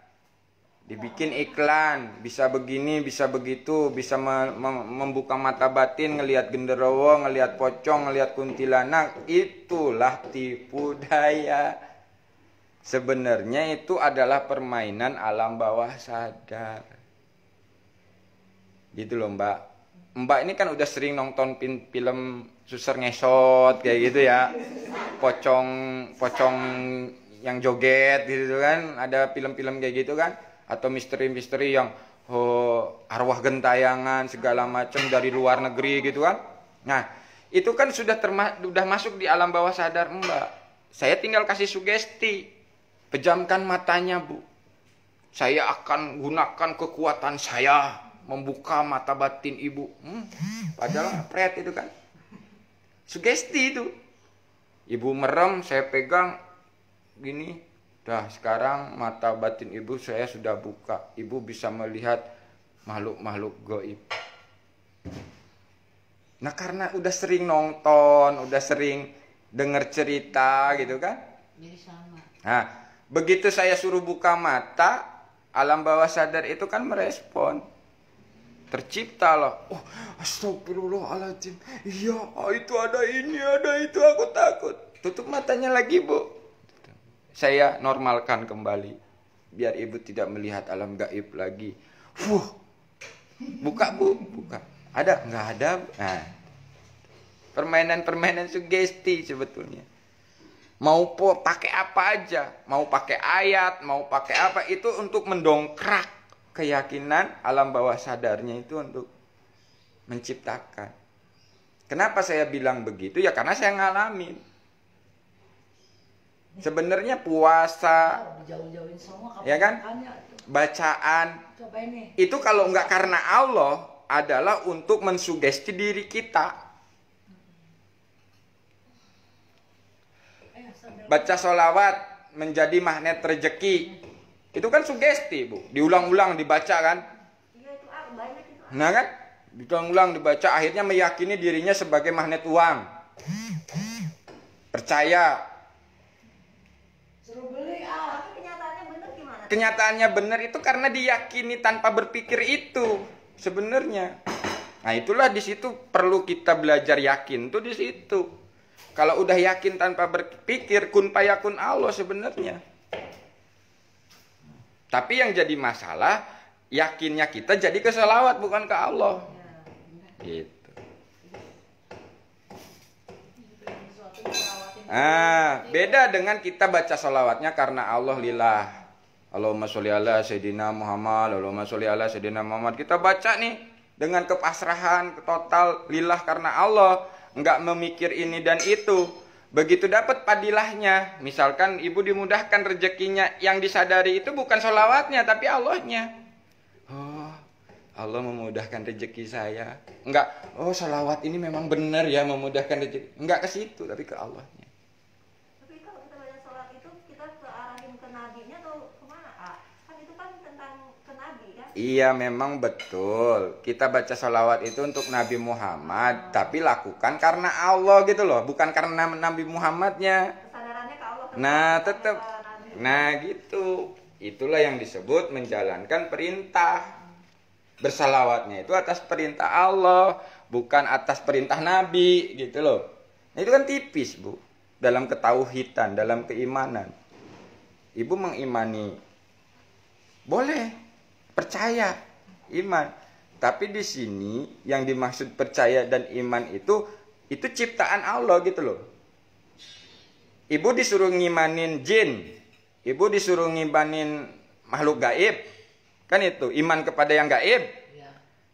Dibikin iklan, bisa begini, bisa begitu, bisa membuka mata batin, ngelihat genderuwo, ngelihat pocong, ngelihat kuntilanak, itulah tipu daya. Sebenarnya itu adalah permainan alam bawah sadar. Gitu loh Mbak. Mbak ini kan udah sering nonton film suster ngesot kayak gitu ya. Pocong yang joget gitu kan, ada film-film kayak gitu kan. Atau misteri-misteri yang arwah gentayangan segala macam dari luar negeri gitu kan. Nah itu kan sudah masuk di alam bawah sadar Mbak. Saya tinggal kasih sugesti, pejamkan matanya Bu, saya akan gunakan kekuatan saya membuka mata batin ibu. Padahal pret itu kan. Sugesti itu. Ibu merem, saya pegang gini. Dah sekarang mata batin ibu saya sudah buka. Ibu bisa melihat makhluk-makhluk gaib. Nah karena udah sering nonton, udah sering dengar cerita gitu kan. Jadi sama. Nah begitu saya suruh buka mata, alam bawah sadar itu kan merespon. Terciptalah, oh astagfirullahaladzim, iya itu ada ini, ada itu, aku takut. Tutup matanya lagi bu. Saya normalkan kembali, biar ibu tidak melihat alam gaib lagi. Buka bu, buka. Ada? Nggak ada. Nah, permainan-permainan sugesti sebetulnya. Mau pakai apa aja, mau pakai ayat, mau pakai apa, itu untuk mendongkrak keyakinan alam bawah sadarnya itu untuk menciptakan. Kenapa saya bilang begitu? Ya karena saya ngalamin. Sebenarnya puasa, ya kan? Bacaan, itu kalau nggak karena Allah adalah untuk mensugesti diri kita. Baca sholawat menjadi magnet rezeki, itu kan sugesti bu, diulang-ulang dibaca kan? Nah kan, diulang-ulang dibaca, akhirnya meyakini dirinya sebagai magnet uang, percaya. Kenyataannya benar itu karena diyakini tanpa berpikir itu sebenarnya. Nah itulah di situ perlu kita belajar yakin tuh di situ. Kalau udah yakin tanpa berpikir, kun payakun Allah sebenarnya. Tapi yang jadi masalah, yakinnya kita jadi ke sholawat bukan ke Allah. Gitu. Beda dengan kita baca sholawatnya karena Allah lillah. Allahumma sholli ala Sayyidina Muhammad, Allahumma sholli ala Sayyidina Muhammad. Kita baca nih dengan kepasrahan total lillah karena Allah. Enggak memikir ini dan itu. Begitu dapat padilahnya, misalkan ibu dimudahkan rezekinya, yang disadari itu bukan sholawatnya tapi Allahnya. Oh, Allah memudahkan rezeki saya. Enggak, oh sholawat ini memang benar ya memudahkan rezeki. Enggak ke situ tapi ke Allahnya. Tapi kalau kita baca sholat itu kita kearahin ke nabinya atau kemana? Kan itu kan tentang ke nabi kan? Iya memang betul. Kita baca sholawat itu untuk Nabi Muhammad, tapi lakukan karena Allah gitu loh, bukan karena Nabi Muhammadnya. Kesadarannya ke Allah. Nah tetap, nah gitu. Itulah yang disebut menjalankan perintah. Bersalawatnya itu atas perintah Allah, bukan atas perintah Nabi gitu loh. Nah, itu kan tipis bu, dalam ketauhidan, dalam keimanan. Ibu mengimani, boleh, percaya, iman. Tapi di sini yang dimaksud percaya dan iman itu ciptaan Allah gitu loh. Ibu disuruh ngimanin jin, ibu disuruh ngimanin makhluk gaib, kan itu iman kepada yang gaib.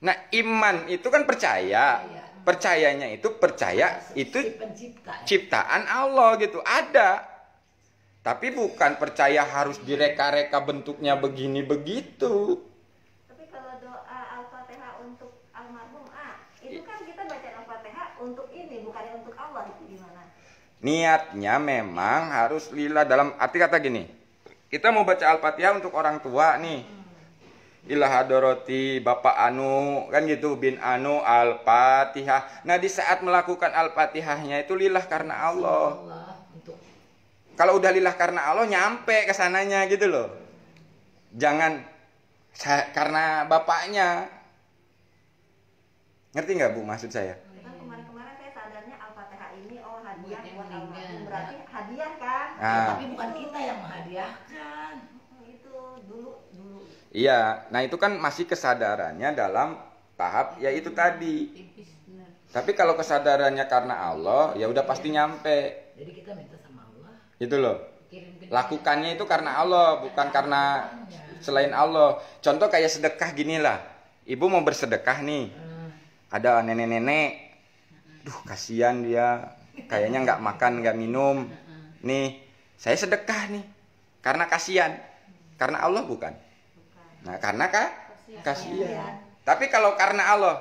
Nah iman itu kan percaya, percayanya itu percaya itu ciptaan Allah gitu, ada. Tapi bukan percaya harus direka-reka bentuknya begini begitu. Tapi kalau doa Al-Fatihah untuk almarhum itu kan kita baca Al-Fatihah untuk ini, bukannya untuk Allah, itu gimana? Niatnya memang harus lillah, dalam arti kata gini. Kita mau baca Al-Fatihah untuk orang tua nih. Ilah hadoroti Bapak Anu, kan gitu, bin Anu Al-Fatihah. Nah di saat melakukan Al-Fatihahnya itu lillah karena Allah. Kalau udah lillah karena Allah nyampe ke sananya gitu loh. Jangan karena bapaknya. Ngerti nggak bu maksud saya? Kan kemarin-kemarin saya sadarnya Al-Fatihah ini hadiah buat almarhum, berarti hadiah kan? Tapi bukan kita yang menghadiahkan. Itu dulu. Iya, nah itu kan masih kesadarannya dalam tahap ya itu tadi. Tapi kalau kesadarannya karena Allah, ya udah pasti nyampe. Jadi kita minta sama Allah. Itu loh. Lakukannya itu karena Allah, bukan karena selain Allah. Contoh kayak sedekah ginilah. Ibu mau bersedekah nih. Ada nenek-nenek. Duh, kasihan dia. Kayaknya nggak makan, nggak minum. Nih, saya sedekah nih. Karena kasihan. Karena Allah bukan. Nah, karena kasihan. Tapi kalau karena Allah,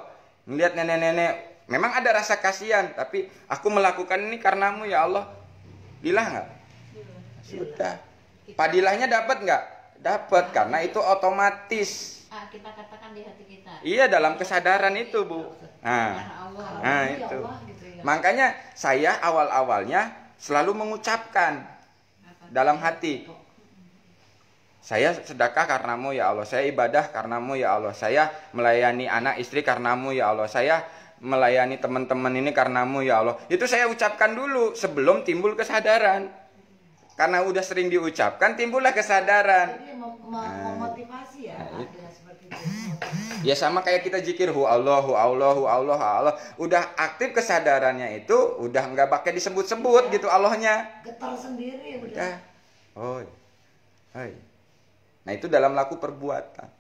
melihat nenek-nenek, memang ada rasa kasihan, tapi aku melakukan ini karenamu ya Allah. Dilah nggak? Sudah. Padilahnya dapat nggak? Dapat, karena itu otomatis. Kita katakan di hati kita. Iya, dalam kesadaran itu, Bu. Nah itu. Makanya saya awal-awalnya selalu mengucapkan dalam hati. Saya sedekah karenamu ya Allah. Saya ibadah karenamu ya Allah. Saya melayani anak istri karenamu ya Allah. Saya melayani teman-teman ini karenamu ya Allah. Itu saya ucapkan dulu sebelum timbul kesadaran. Karena udah sering diucapkan, timbullah kesadaran. Jadi memotivasi ya. Seperti itu. Ya sama kayak kita zikir hu Allah, hu Allah, hu Allah, hu Allah. Udah aktif kesadarannya itu, udah nggak pakai disebut-sebut gitu Allahnya. Getar sendiri udah. Oh. Nah itu dalam laku perbuatan.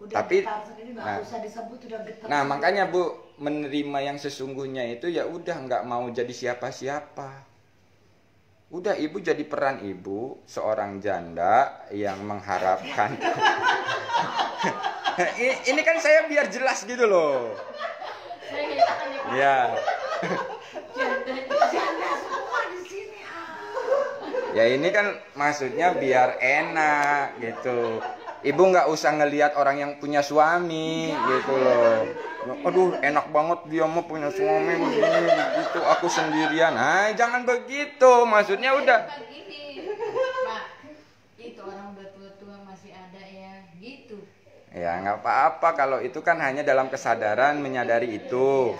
Udah Tapi getar sendiri, nggak usah disebut, udah getar. Nah sendiri. makanya Bu, menerima yang sesungguhnya itu ya udah nggak mau jadi siapa-siapa. Udah ibu jadi peran ibu, seorang janda yang mengharapkan. Ini kan saya biar jelas gitu loh. Ya. Janda semua di sini. Ya ini kan maksudnya biar enak gitu. Ibu nggak usah ngelihat orang yang punya suami gitu loh. Aduh enak banget dia mau punya suami begini gitu, aku sendirian. Nah jangan begitu, maksudnya udah. Pak, itu orang udah tua-tua masih ada ya gitu. Ya nggak apa-apa kalau itu kan hanya dalam kesadaran menyadari itu.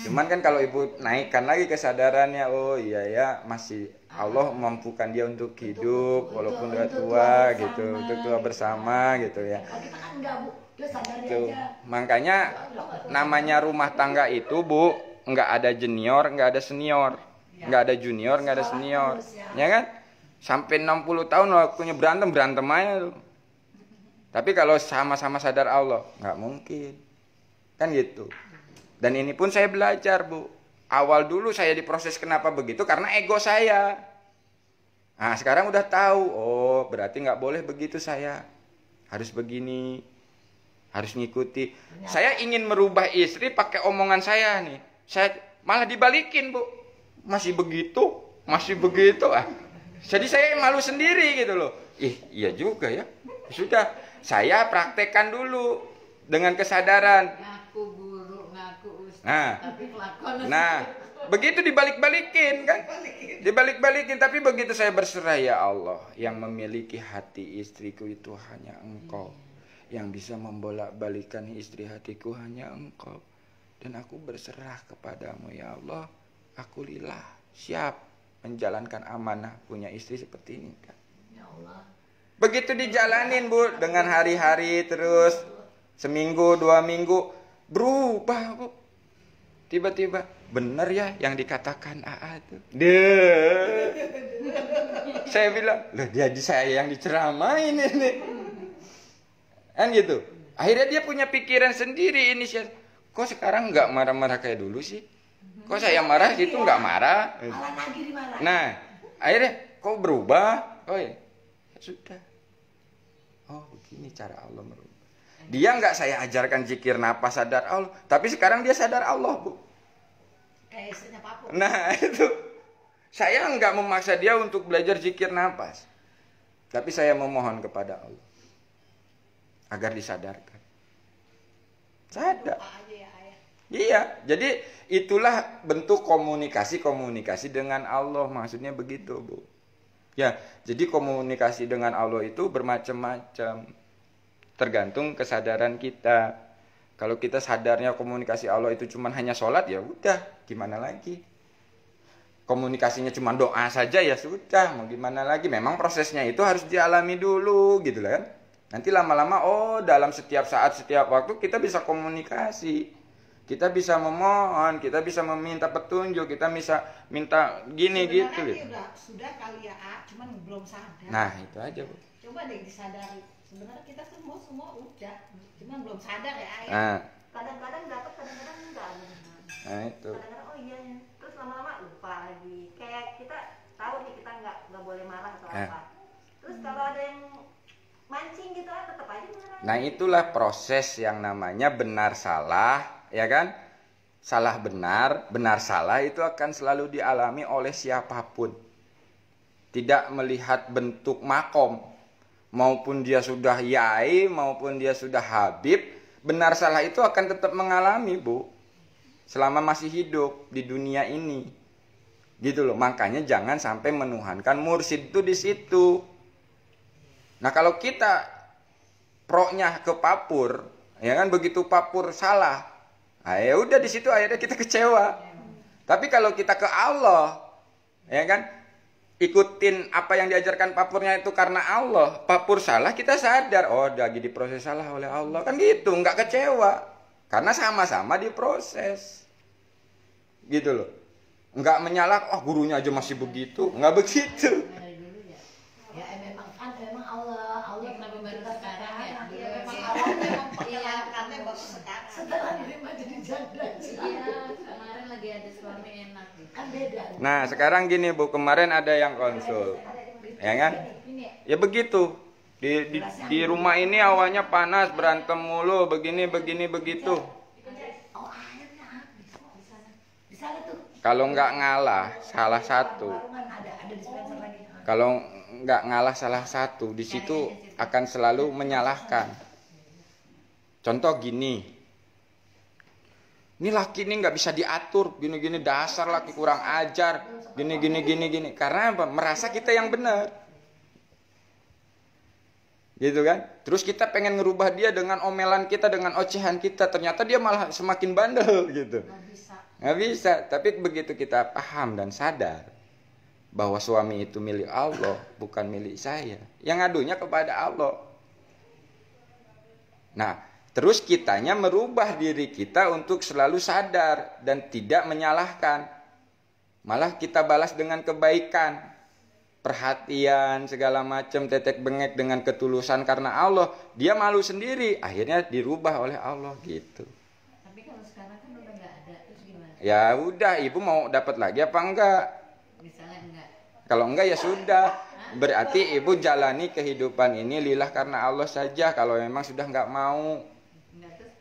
Cuman kan kalau ibu naikkan lagi kesadarannya, oh iya ya masih Allah mampukan dia untuk hidup walaupun udah tua gitu, untuk tua bersama gitu ya. Kita kan enggak, Bu. Dia sadar Tuh. aja. Makanya namanya rumah tangga itu Bu, nggak ada junior, nggak ada senior, nggak ada junior, nggak ada senior, ya kan? Sampai 60 tahun waktunya berantem aja tuh. Tapi kalau sama-sama sadar Allah, nggak mungkin, kan gitu. Dan ini pun saya belajar Bu. Awal dulu saya diproses kenapa begitu, karena ego saya. Nah sekarang udah tahu, oh berarti nggak boleh begitu saya, harus begini. Harus ngikuti. Saya ingin merubah istri pakai omongan saya nih. Saya malah dibalikin Bu. Masih begitu. Jadi saya malu sendiri gitu loh. Iya juga ya. Sudah. Saya praktekkan dulu. Dengan kesadaran. Ngaku guru, ngaku ustaz. Nah. Begitu dibalik-balikin kan. Dibalik-balikin. Tapi begitu saya berserah ya Allah. Yang memiliki hati istriku itu hanya Engkau. Yang bisa membolak-balikan istri hatiku hanya Engkau. Dan aku berserah kepadamu ya Allah. Aku lillah siap menjalankan amanah punya istri seperti ini kan. Ya Allah. Begitu dijalanin Bu, dengan hari-hari terus, seminggu 2 minggu berubah Bu. Tiba-tiba benar ya yang dikatakan AA itu. Saya bilang, loh jadi saya yang diceramain ini. Kan gitu. Akhirnya dia punya pikiran sendiri ini. Kok sekarang nggak marah-marah kayak dulu sih? Kok saya marah gitu nggak marah? Nah, akhirnya kok berubah? Oh ya, sudah. Oh begini cara Allah merubah. Dia nggak saya ajarkan zikir napas sadar Allah, tapi sekarang dia sadar Allah Bu. Kayak istrinya Papu. Nah itu, saya nggak memaksa dia untuk belajar zikir napas, tapi saya memohon kepada Allah agar disadarkan. Sadar. Iya, jadi itulah bentuk komunikasi dengan Allah, maksudnya begitu Bu. Ya, jadi komunikasi dengan Allah itu bermacam-macam, tergantung kesadaran kita. Kalau kita sadarnya komunikasi Allah itu cuma hanya sholat, ya udah, gimana lagi? Komunikasinya cuma doa saja, ya sudah, mau gimana lagi? Memang prosesnya itu harus dialami dulu, gitu kan? Nanti lama-lama, oh dalam setiap saat, setiap waktu kita bisa komunikasi. Kita bisa memohon, kita bisa meminta petunjuk, kita bisa minta gini gitu. Sudah kali ya, cuman belum sadar. Nah itu aja Bu. Coba deh disadari. Sebenarnya kita semua udah, cuman belum sadar ya. Nah. Kadang-kadang dapat, kadang-kadang enggak. Nah itu. Kadang-kadang oh iya ya. Terus lama-lama lupa lagi. Kayak kita tahu nih kita nggak boleh marah atau apa. Terus kalau ada yang mancing gitu tetap aja marah. Nah itulah proses yang namanya benar salah, ya kan? Salah benar, benar salah itu akan selalu dialami oleh siapapun. Tidak melihat bentuk makom, maupun dia sudah yai, maupun dia sudah habib, benar salah itu akan tetap mengalami, Bu, selama masih hidup di dunia ini. Gitu loh. Makanya jangan sampai menuhankan mursyid itu di situ. Nah, kalau kita proknya ke papur, ya kan, begitu papur salah, nah, ya udah di situ akhirnya kita kecewa. Tapi kalau kita ke Allah, ya kan, ikutin apa yang diajarkan papurnya itu karena Allah, papur salah kita sadar, oh lagi diproses salah oleh Allah, kan gitu, nggak kecewa karena sama-sama diproses, gitu loh. Nggak menyalak, oh gurunya aja masih begitu, nggak begitu. Ya memang Allah kenapa baru sekarang ya? Memang Allah karena baru sekarang. setelah diterima jadi janda. Iya, kemarin lagi ada suami enak gitu. Kan beda. Nah sekarang gini Bu, kemarin ada yang konsul, ya kan? Ya begitu. Di rumah ini awalnya panas, berantem mulu, begini begitu. Oh airnya habis di sana tuh. Kalau nggak ngalah salah satu, Warungan ada dispenser lagi. kalau nggak ngalah salah satu, di situ akan selalu menyalahkan. Contoh gini, ini laki ini nggak bisa diatur, gini dasar laki kurang ajar, gini. Karena apa? Merasa kita yang benar, gitu kan? Terus kita pengen ngerubah dia dengan omelan kita, dengan ocehan kita, ternyata dia malah semakin bandel, gitu. Nggak bisa. Tapi begitu kita paham dan sadar bahwa suami itu milik Allah, bukan milik saya, yang ngadunya kepada Allah. Nah, terus kitanya merubah diri kita untuk selalu sadar dan tidak menyalahkan. Malah kita balas dengan kebaikan, perhatian, segala macam, tetek bengek dengan ketulusan karena Allah. Dia malu sendiri, akhirnya dirubah oleh Allah, gitu. Tapi kalau sekarang kan udah nggak ada, terus gimana? Ya udah, ibu mau dapat lagi apa enggak? Misalnya enggak. Kalau enggak ya sudah. Berarti ibu jalani kehidupan ini lillah karena Allah saja. Kalau memang sudah enggak mau. Enggak, terus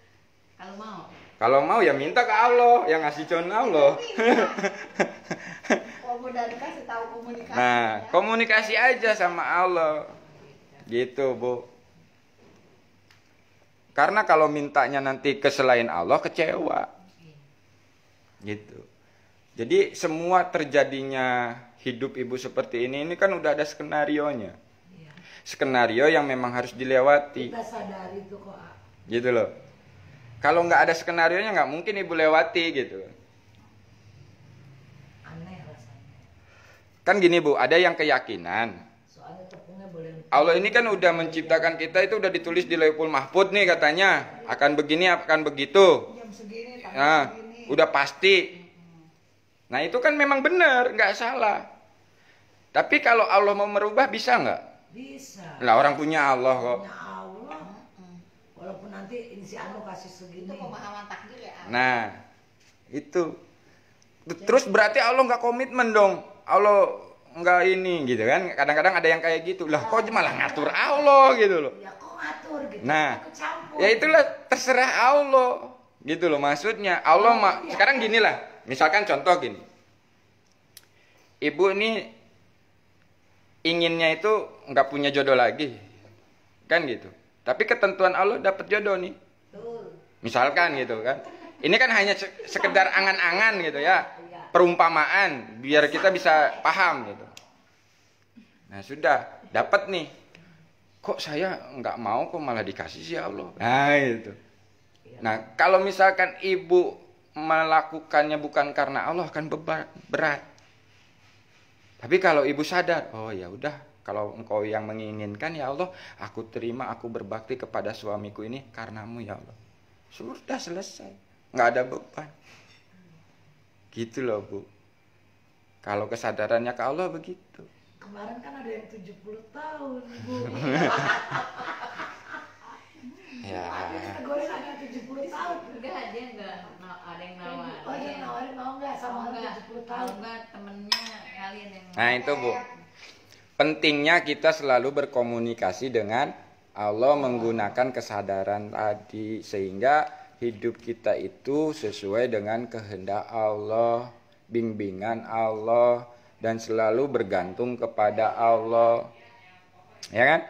kalau mau. Kalau mau ya minta ke Allah, yang ngasih con Allah. Kasih tahu komunikasi. Nah, komunikasi aja sama Allah. Gitu, Bu. Karena kalau mintanya nanti ke selain Allah kecewa. Gitu. Jadi semua terjadinya hidup ibu seperti ini kan udah ada skenarionya. Skenario yang memang harus dilewati. Kita sadari tuh kok. Gitu loh. Kalau nggak ada skenarionya nggak mungkin ibu lewati gitu. Aneh rasanya. Kan gini Bu, ada yang keyakinan. Soalnya tepungnya boleh. Allah ini kan udah menciptakan kita, itu udah ditulis di Lauhul Mahfuz nih katanya. Akan begini, akan begitu. Jam segini, Nah, udah pasti. Nah itu kan memang benar, nggak salah. Tapi kalau Allah mau merubah bisa nggak? Bisa. Lah orang punya Allah kok. Punya Allah. Walaupun nanti ini si Anu kasih segini. Itu pemahaman takdir ya. Nah itu. Terus berarti Allah nggak komitmen dong. Allah nggak ini gitu kan. Kadang-kadang ada yang kayak gitu. Lah kok malah ngatur Allah gitu loh. Ya kok ngatur gitu. Nah, Ikut campur. ya itulah terserah Allah. Gitu loh maksudnya. Allah sekarang gini lah. Misalkan contoh gini. Ibu ini inginnya itu nggak punya jodoh lagi. Kan gitu. Tapi ketentuan Allah dapat jodoh nih. Misalkan gitu kan. Ini kan hanya sekedar angan-angan gitu ya. Perumpamaan biar kita bisa paham gitu. Nah, sudah dapat nih. Kok saya nggak mau kok malah dikasih sih Allah. Nah, itu. Nah, kalau misalkan ibu melakukannya bukan karena Allah akan berat. Tapi kalau ibu sadar, oh ya udah, kalau engkau yang menginginkan ya Allah, aku terima, aku berbakti kepada suamiku ini karenamu ya Allah. Sudah selesai, nggak ada beban. Gitu loh Bu. Kalau kesadarannya ke Allah begitu. Kemarin kan ada yang 70 tahun, Bu. Ya. Goreng ada 70 tahun. Enggak, dia enggak ada yang nawarin. Oh, dia nawarin mau nggak sama orang 70 tahun? Enggak, temennya kalian yang Nah itu Bu. Pentingnya kita selalu berkomunikasi dengan Allah menggunakan kesadaran tadi sehingga hidup kita itu sesuai dengan kehendak Allah, bimbingan Allah, dan selalu bergantung kepada Allah. Ya kan?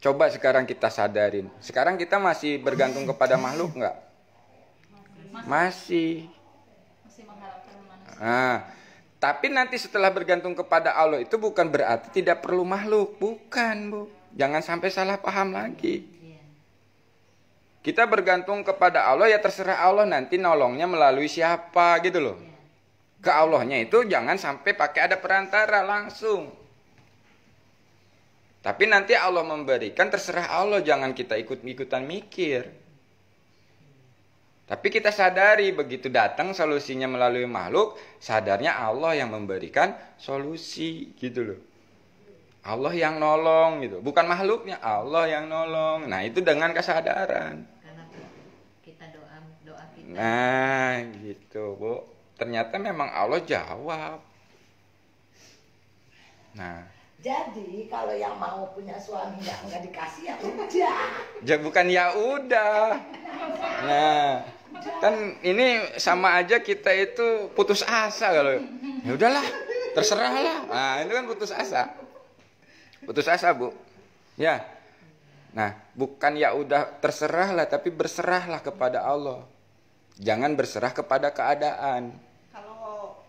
Coba sekarang kita sadarin. Sekarang kita masih bergantung kepada makhluk enggak? Masih. Masih mengharapkan manusia. Nah, tapi nanti setelah bergantung kepada Allah itu bukan berarti tidak perlu makhluk. Bukan, Bu. Jangan sampai salah paham lagi. Kita bergantung kepada Allah, ya terserah Allah nanti nolongnya melalui siapa gitu loh. Ke Allahnya itu jangan sampai pakai ada perantara, langsung. Tapi nanti Allah memberikan, terserah Allah, jangan kita ikut-ikutan mikir. Tapi kita sadari begitu datang solusinya melalui makhluk, sadarnya Allah yang memberikan solusi gitu loh. Allah yang nolong gitu, bukan makhluknya, Allah yang nolong. Nah, itu dengan kesadaran. Karena kita doa kita. Nah, gitu, Bu. Ternyata memang Allah jawab. Nah, jadi kalau yang mau punya suami nggak dikasih ya udah. Bukan ya udah. Nah, kan ini sama aja kita itu putus asa kalau ya udahlah, terserah lah. Nah, itu kan putus asa. Putus asa, Bu. Ya. Nah, bukan ya udah terserah lah, tapi berserahlah kepada Allah. Jangan berserah kepada keadaan.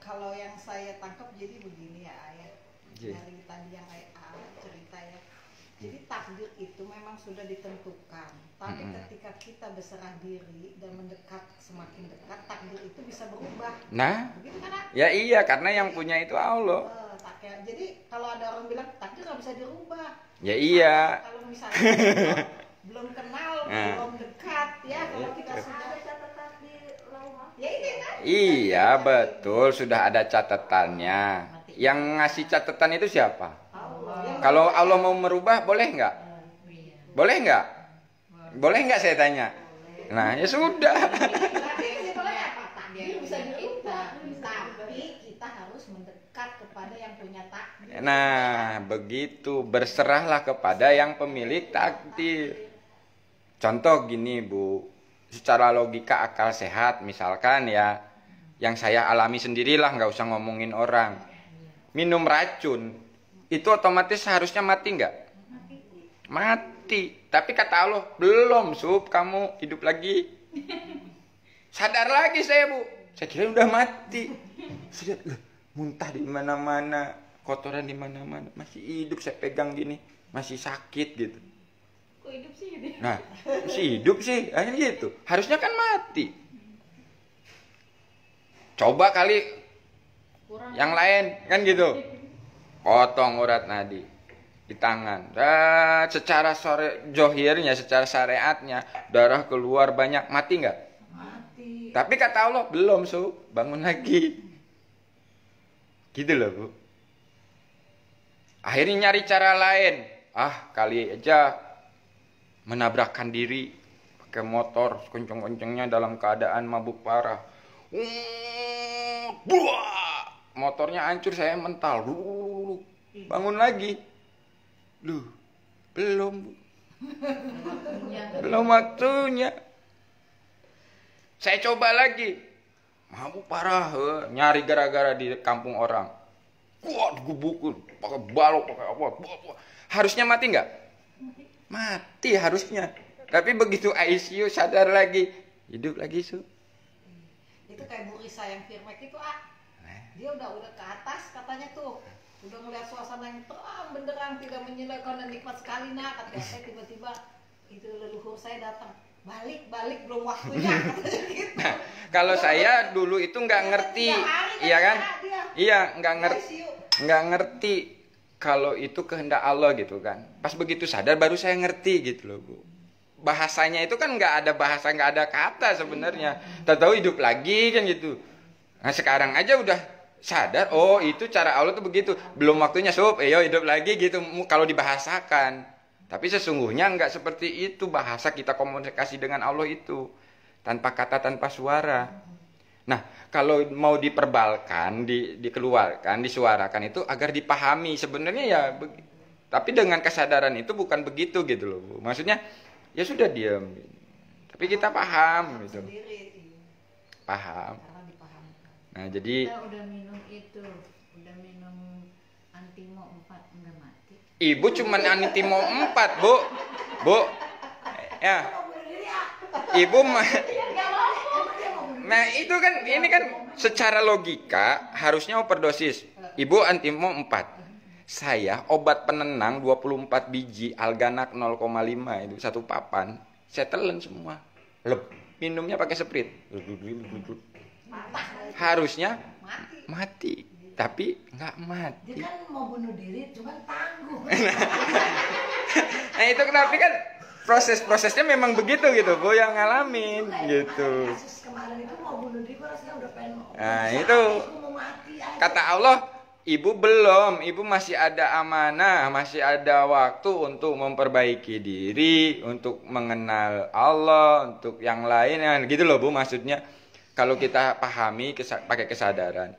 Kalau yang saya tangkap jadi begini ya, Ayah. Yeah. Dari tadi yang Ayah cerita ya. Jadi takdir itu memang sudah ditentukan. Tapi ketika kita berserah diri dan mendekat, semakin dekat, takdir itu bisa berubah. Nah, begitu kan? ya iya, karena yang punya itu Allah. Jadi kalau ada orang bilang takdir nggak bisa dirubah. Ya iya. Kalau misalnya belum kenal, belum dekat, ya kalau kita sudah Ada catatan di lauh. ya ini kan. Iya, betul, sudah ada catatannya. Yang ngasih catatan itu siapa? Allah. Kalau Allah mau merubah, boleh nggak? Boleh nggak? Boleh nggak saya tanya? Nah, ya sudah. Takdir bisa dirubah, tapi kita harus mendekat kepada yang punya takdir. Nah, begitu. Berserahlah kepada yang pemilik takdir. Contoh gini, Bu. Secara logika akal sehat, misalkan ya, yang saya alami sendirilah, nggak usah ngomongin orang. Minum racun, itu otomatis harusnya mati nggak? Mati. Tapi kata Allah, belum, Sub, kamu hidup lagi. Sadar lagi saya, Bu. Saya kira udah mati. Saya lihat, muntah di mana-mana, kotoran di mana-mana, masih hidup, saya pegang gini, masih sakit gitu. Kok hidup sih gitu? Nah, masih hidup sih, akhirnya gitu. Harusnya kan mati. Coba kali yang lain, kan gitu. Potong urat nadi di tangan. Secara johirnya, secara syariatnya, darah keluar banyak, mati nggak? Mati. Tapi kata Allah, belum, Su, bangun lagi. Gitu loh, Bu. Akhirnya nyari cara lain. Kali aja menabrakkan diri pakai motor kenceng-kencengnya dalam keadaan mabuk parah. Motornya hancur, saya mental. Bangun lagi. Loh, belum, Bu. Belum waktunya. Saya coba lagi. Mabuk parah, nyari gara-gara di kampung orang. Kuat digebukin, pakai balok, pakai apa. Harusnya mati nggak? Mati harusnya. Tapi begitu ICU sadar lagi, hidup lagi, Su. Itu kayak Bu Risa yang Firmek itu, dia udah ke atas katanya tuh. Udah ngeliat suasana yang terang benderang, tidak menyilaukan dan nikmat sekali, katanya. Tiba-tiba itu leluhur saya datang. Balik belum waktunya katanya gitu. Nah, kalau saya dulu itu nggak ngerti, iya kan? Iya, nggak ngerti kalau itu kehendak Allah gitu kan. Pas begitu sadar baru saya ngerti gitu loh, Bu. Bahasanya itu kan nggak ada bahasa, nggak ada kata sebenarnya. Tahu hidup lagi kan gitu. Nah, sekarang aja udah sadar, oh itu cara Allah tuh begitu. Belum waktunya, Sob, hidup lagi gitu kalau dibahasakan. Tapi sesungguhnya enggak seperti itu bahasa kita komunikasi dengan Allah itu. Tanpa kata, tanpa suara. Nah, kalau mau diperbalkan, dikeluarkan, disuarakan itu agar dipahami. Sebenarnya ya Tapi dengan kesadaran itu bukan begitu gitu loh, Bu. Maksudnya ya sudah diam. Tapi kita paham gitu. Paham. Nah, jadi kita udah minum itu, udah minum Antimo 4 enggak mati. Ibu cuman Antimo 4, Bu. Bu. Ya. Ibu Nah, itu kan ini kan secara logika harusnya overdosis. Ibu Antimo 4. Saya obat penenang 24 biji, Alganak 0,5 itu satu papan. Saya telan semua. Minumnya pakai Sprite. Harusnya mati, tapi nggak mati. Dia kan mau bunuh diri, cuman tangguh. Nah itu kenapa kan proses-prosesnya memang begitu gitu, Bu, yang ngalamin gitu. Kasus kemarin itu mau bunuh diri, rasanya udah pengen. Nah itu kata Allah, ibu belum, ibu masih ada amanah, masih ada waktu untuk memperbaiki diri, untuk mengenal Allah, untuk yang lain, gitu loh, Bu, maksudnya. Kalau kita pahami pakai kesadaran.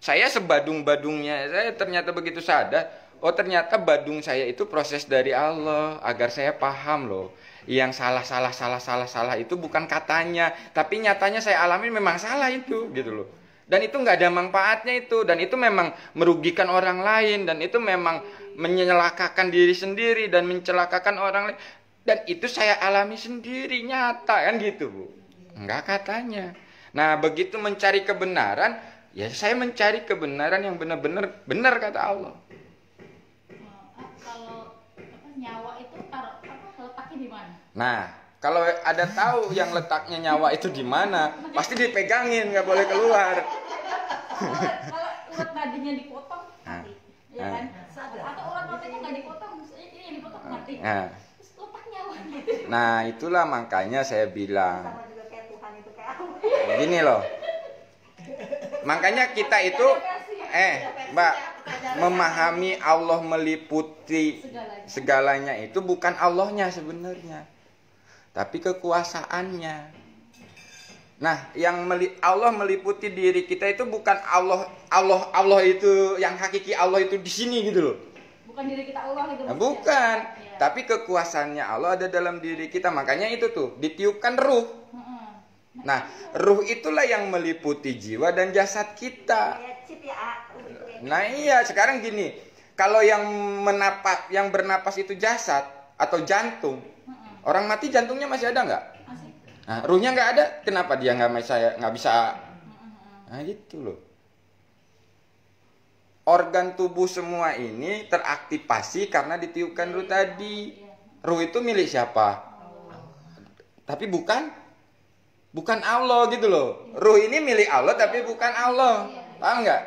Saya sebadung-badungnya, saya ternyata begitu sadar, oh ternyata badung saya itu proses dari Allah, agar saya paham loh. Yang salah itu bukan katanya, tapi nyatanya saya alami memang salah itu, gitu loh. Dan itu nggak ada manfaatnya itu, dan itu memang merugikan orang lain, dan itu memang menyelakakan diri sendiri, dan mencelakakan orang lain. Dan itu saya alami sendiri, nyata, kan gitu, Bu. Enggak katanya. Nah, begitu mencari kebenaran, ya saya mencari kebenaran yang benar-benar benar kata Allah. Kalau nyawa itu letaknya di mana? Nah, kalau ada tahu yang letaknya nyawa itu di mana, pasti dipegangin, nggak boleh keluar. Kalau urat nadinya dipotong mati, ya kan? Atau urat-uratnya nggak dipotong, ini yang dipotong mati. Terus letak nyawa gitu. Nah, itulah makanya saya bilang. Begini loh. Makanya kita itu Mbak, memahami Allah meliputi segalanya itu bukan Allahnya sebenarnya, tapi kekuasaannya. Nah, yang Allah meliputi diri kita itu bukan Allah itu yang hakiki, Allah itu di sini gitu loh. Bukan diri kita Allah gitu. Nah, bukan, tapi kekuasaannya Allah ada dalam diri kita. Makanya itu tuh ditiupkan ruh. Nah, ruh itulah yang meliputi jiwa dan jasad kita. Nah iya, sekarang gini, kalau yang bernapas itu jasad atau jantung, orang mati jantungnya masih ada nggak? Nah, ruhnya nggak ada, kenapa dia nggak bisa? Nah gitu loh. Organ tubuh semua ini teraktivasi karena ditiupkan ruh tadi. Ruh itu milik siapa? Tapi bukan Allah gitu loh. Ruh ini milik Allah tapi bukan Allah. Paham nggak?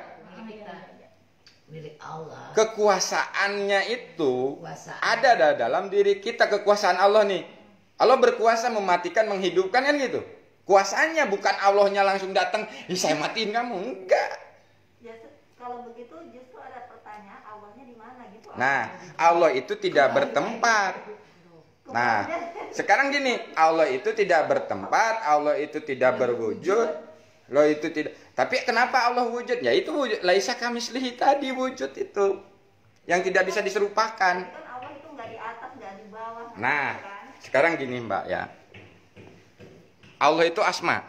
Milik Allah. Kekuasaannya itu ada dalam diri kita. Kekuasaan Allah nih. Allah berkuasa mematikan, menghidupkan, kan gitu. Kuasanya bukan Allahnya langsung datang, saya matiin kamu. Enggak. Kalau begitu justru ada pertanyaan, Allahnya di mana gitu. Nah, Allah itu tidak bertempat. Nah, sekarang gini, Allah itu tidak bertempat, Allah itu tidak berwujud, Allah itu tidak. Tapi kenapa Allah wujud? Ya itu wujud, laisa kamitslihi tadi wujud itu, yang tidak bisa diserupakan. Kan Allah itu nggak di atas, nggak di bawah. Nah, kan? sekarang gini Mbak ya, Allah itu asma,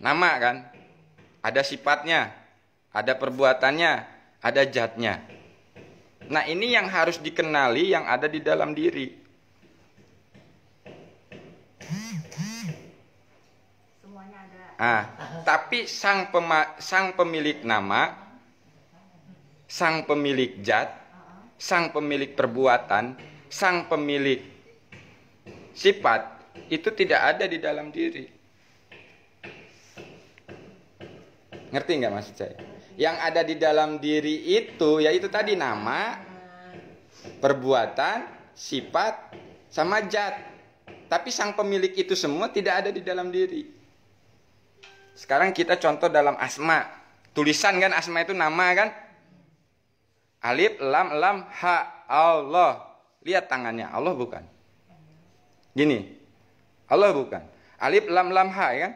nama kan, ada sifatnya, ada perbuatannya, ada zatnya. Nah ini yang harus dikenali yang ada di dalam diri. Tapi sang pemilik nama, sang pemilik zat, sang pemilik perbuatan, sang pemilik sifat itu tidak ada di dalam diri. Ngerti nggak maksud saya? Yang ada di dalam diri itu yaitu tadi nama, perbuatan, sifat, sama zat. Tapi sang pemilik itu semua tidak ada di dalam diri. Sekarang kita contoh dalam asma. Tulisan kan asma itu nama kan? Alif, lam, ha, Allah. Lihat tangannya, Allah bukan. Gini, Allah bukan. Alif, lam, ha kan?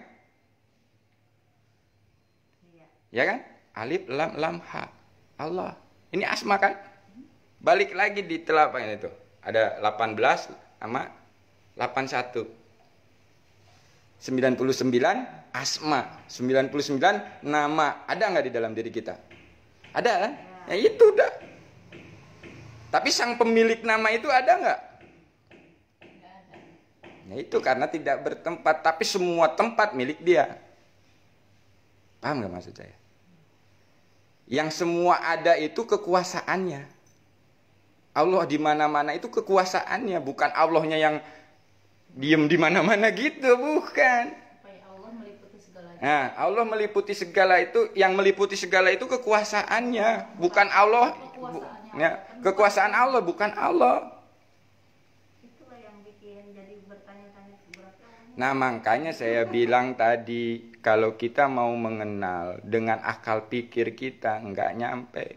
Ya kan? Alif, lam, ha. Allah. Ini asma kan? Balik lagi di telapak itu. Ada 18 sama 81. 99 asma, 99 nama. Ada nggak di dalam diri kita? Ada kan? Ya itu udah. Tapi sang pemilik nama itu ada nggak? Ya itu karena tidak bertempat. Tapi semua tempat milik dia. Paham nggak maksud saya? Yang semua ada itu kekuasaannya. Allah di mana-mana itu kekuasaannya, bukan Allahnya yang diem di mana-mana gitu, bukan. Allah meliputi segalanya. Nah, Allah meliputi segala itu, yang meliputi segala itu kekuasaannya, bukan Allah. Kekuasaan Allah, bukan Allah. Itulah yang bikin jadi bertanya-tanya berarti Allah. Nah, makanya saya bilang tadi, kalau kita mau mengenal dengan akal pikir kita, nggak nyampe.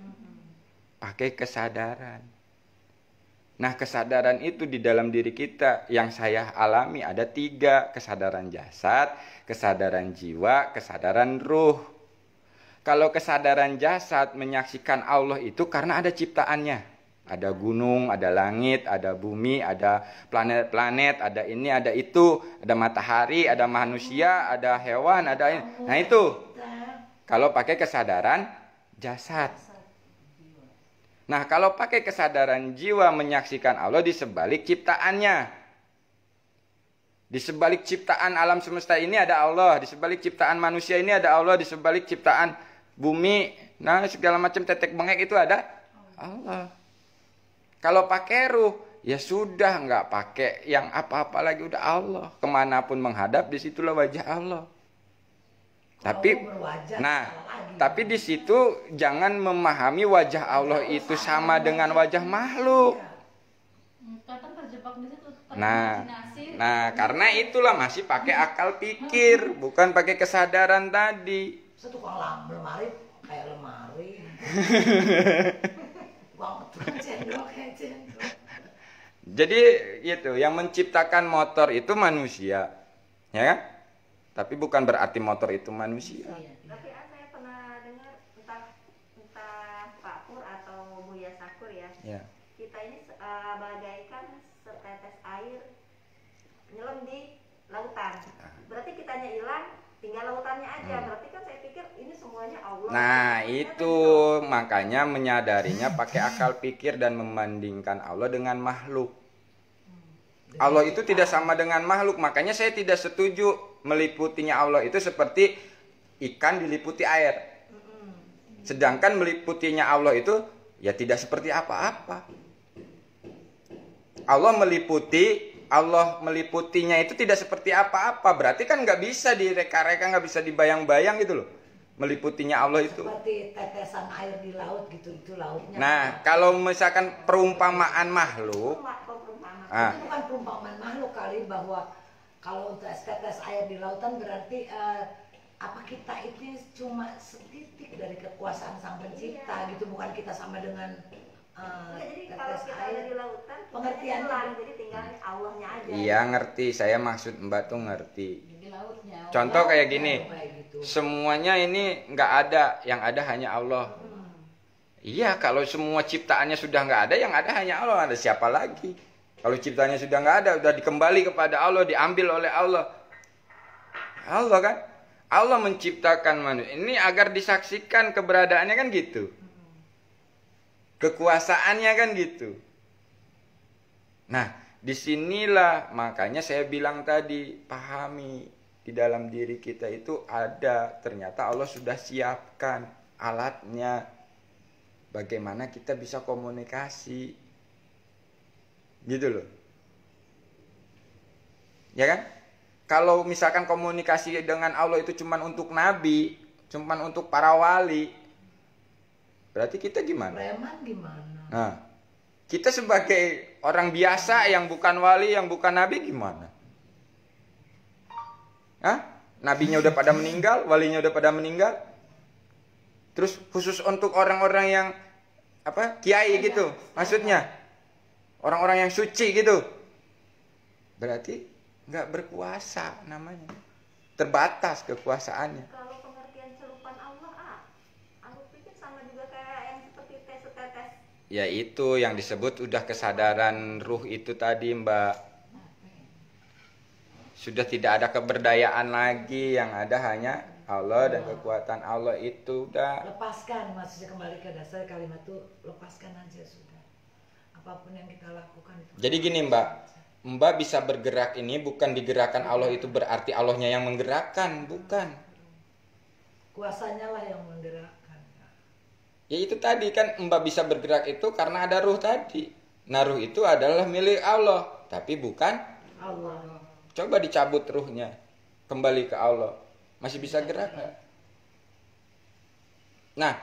Pakai kesadaran. Nah, kesadaran itu di dalam diri kita yang saya alami ada 3. Kesadaran jasad, kesadaran jiwa, kesadaran ruh. Kalau kesadaran jasad menyaksikan Allah itu karena ada ciptaannya. Ada gunung, ada langit, ada bumi, ada planet-planet, ada ini, ada itu. Ada matahari, ada manusia, ada hewan, ada ini. Nah itu. Kalau pakai kesadaran jasad. Nah, kalau pakai kesadaran jiwa menyaksikan Allah di sebalik ciptaannya. Di sebalik ciptaan alam semesta ini ada Allah. Di sebalik ciptaan manusia ini ada Allah. Di sebalik ciptaan bumi, nah segala macam tetek bengek itu ada Allah. Kalau pakai ruh, ya sudah, nggak pakai yang apa-apa lagi, udah Allah. Kemanapun menghadap, disitulah wajah Allah. Tapi, tapi di situ jangan memahami wajah Allah itu sama dengan wajah makhluk. Nah, karena itulah masih pakai akal pikir, bukan pakai kesadaran tadi. Satu tukang lemari kayak lemari. Jadi itu yang menciptakan motor itu manusia, ya kan? Tapi bukan berarti motor itu manusia. Tapi saya pernah dengar entah Pak Pur atau Buya Sakur ya. Kita ini bagaikan setetes air nyelam di lautan. Berarti kitanya hilang, tinggal lautannya aja. Berarti kan saya pikir ini semuanya Allah. Nah itu makanya menyadarinya pakai akal pikir dan membandingkan Allah dengan makhluk. Allah itu tidak sama dengan makhluk. Makanya saya tidak setuju meliputinya Allah itu seperti ikan diliputi air. Sedangkan meliputinya Allah itu ya tidak seperti apa-apa. Allah meliputinya itu tidak seperti apa-apa. Berarti kan nggak bisa direka-reka, nggak bisa dibayang-bayang gitu loh. Meliputinya Allah itu seperti tetesan air di laut gitu, itu lautnya. Nah, kalau misalkan perumpamaan makhluk, itu bukan perumpamaan makhluk kali, bahwa kalau untuk tetes air di lautan berarti apa kita itu cuma setitik dari kekuasaan Sang Pencipta gitu, bukan kita sama dengan jadi kalau kita ada di lautan, pengertiannya jadi tinggal Allahnya aja. Iya ngerti, saya maksud Mbak tuh ngerti. Di lautnya. Contoh kayak gini, semuanya ini nggak ada, yang ada hanya Allah. Iya, kalau semua ciptaannya sudah nggak ada, yang ada hanya Allah. Ada siapa lagi? Kalau ciptaannya sudah nggak ada, udah dikembali kepada Allah, diambil oleh Allah. Allah kan? Allah menciptakan manusia ini agar disaksikan keberadaannya kan gitu. Kekuasaannya kan gitu. Nah, disinilah makanya saya bilang tadi, pahami di dalam diri kita itu ada, ternyata Allah sudah siapkan alatnya. Bagaimana kita bisa komunikasi. Gitu loh. Ya kan? Kalau misalkan komunikasi dengan Allah itu cuma untuk nabi, cuma untuk para wali, berarti kita gimana? Preman gimana? Nah, kita sebagai orang biasa yang bukan wali, yang bukan nabi gimana? Hah? Nabinya udah pada meninggal, walinya udah pada meninggal. Terus khusus untuk orang-orang yang apa? Kiai gitu, maksudnya. Orang-orang yang suci gitu. Berarti nggak berkuasa namanya. Terbatas kekuasaannya. Kalau pengertian celupan Allah, aku pikir sama juga kayak yang seperti setetes Ya itu yang disebut udah kesadaran ruh itu tadi, Mbak. Sudah tidak ada keberdayaan lagi, yang ada hanya Allah dan kekuatan Allah itu udah. Lepaskan, maksudnya kembali ke dasar kalimat itu, lepaskan aja sudah. Apapun yang kita lakukan itu. Jadi gini, Mbak. Mbak bisa bergerak ini bukan digerakkan Allah itu berarti Allahnya yang menggerakkan, bukan. Kuasanya lah yang menggerakkan. Ya itu tadi kan Mbak bisa bergerak itu karena ada ruh tadi. Nah ruh itu adalah milik Allah, tapi bukan Allah. Coba dicabut ruhnya, kembali ke Allah, masih bisa gerak nggak? Nah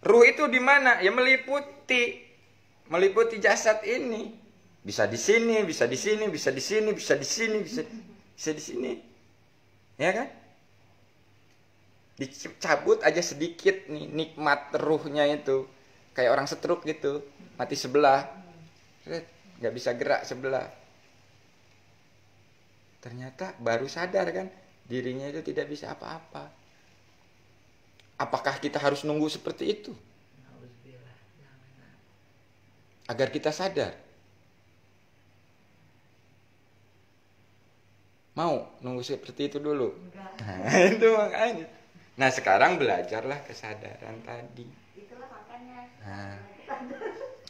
ruh itu di mana? Ya meliputi jasad ini. Bisa di sini, bisa di sini, bisa di sini, bisa di sini, bisa di sini, ya kan? Dicabut aja sedikit nih nikmat ruhnya itu, kayak orang stroke gitu, mati sebelah, nggak bisa gerak sebelah. Ternyata baru sadar kan dirinya itu tidak bisa apa-apa. Apakah kita harus nunggu seperti itu agar kita sadar? Mau nunggu seperti itu dulu? Nah, itu makanya. Nah sekarang belajarlah kesadaran tadi. Itulah makanya. Nah,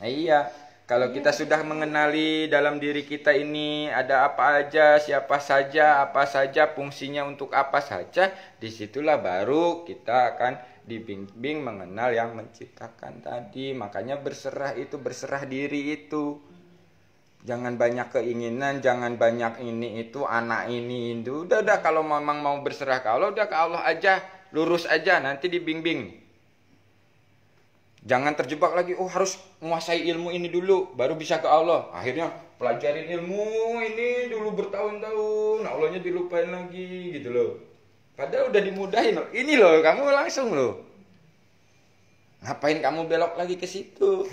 iya. Kalau kita sudah mengenali dalam diri kita ini ada apa aja, siapa saja, apa saja, fungsinya untuk apa saja, disitulah baru kita akan dibimbing mengenal yang menciptakan tadi. Makanya berserah itu, berserah diri itu. Jangan banyak keinginan, jangan banyak ini itu, anak ini itu. Udah kalau memang mau berserah ke Allah, udah ke Allah aja. Lurus aja, nanti dibimbing. Jangan terjebak lagi, harus menguasai ilmu ini dulu, baru bisa ke Allah. Akhirnya pelajarin ilmu ini dulu bertahun-tahun, Allahnya dilupain lagi gitu loh. Padahal udah dimudahin loh. Ini loh, kamu langsung loh. Ngapain kamu belok lagi ke situ?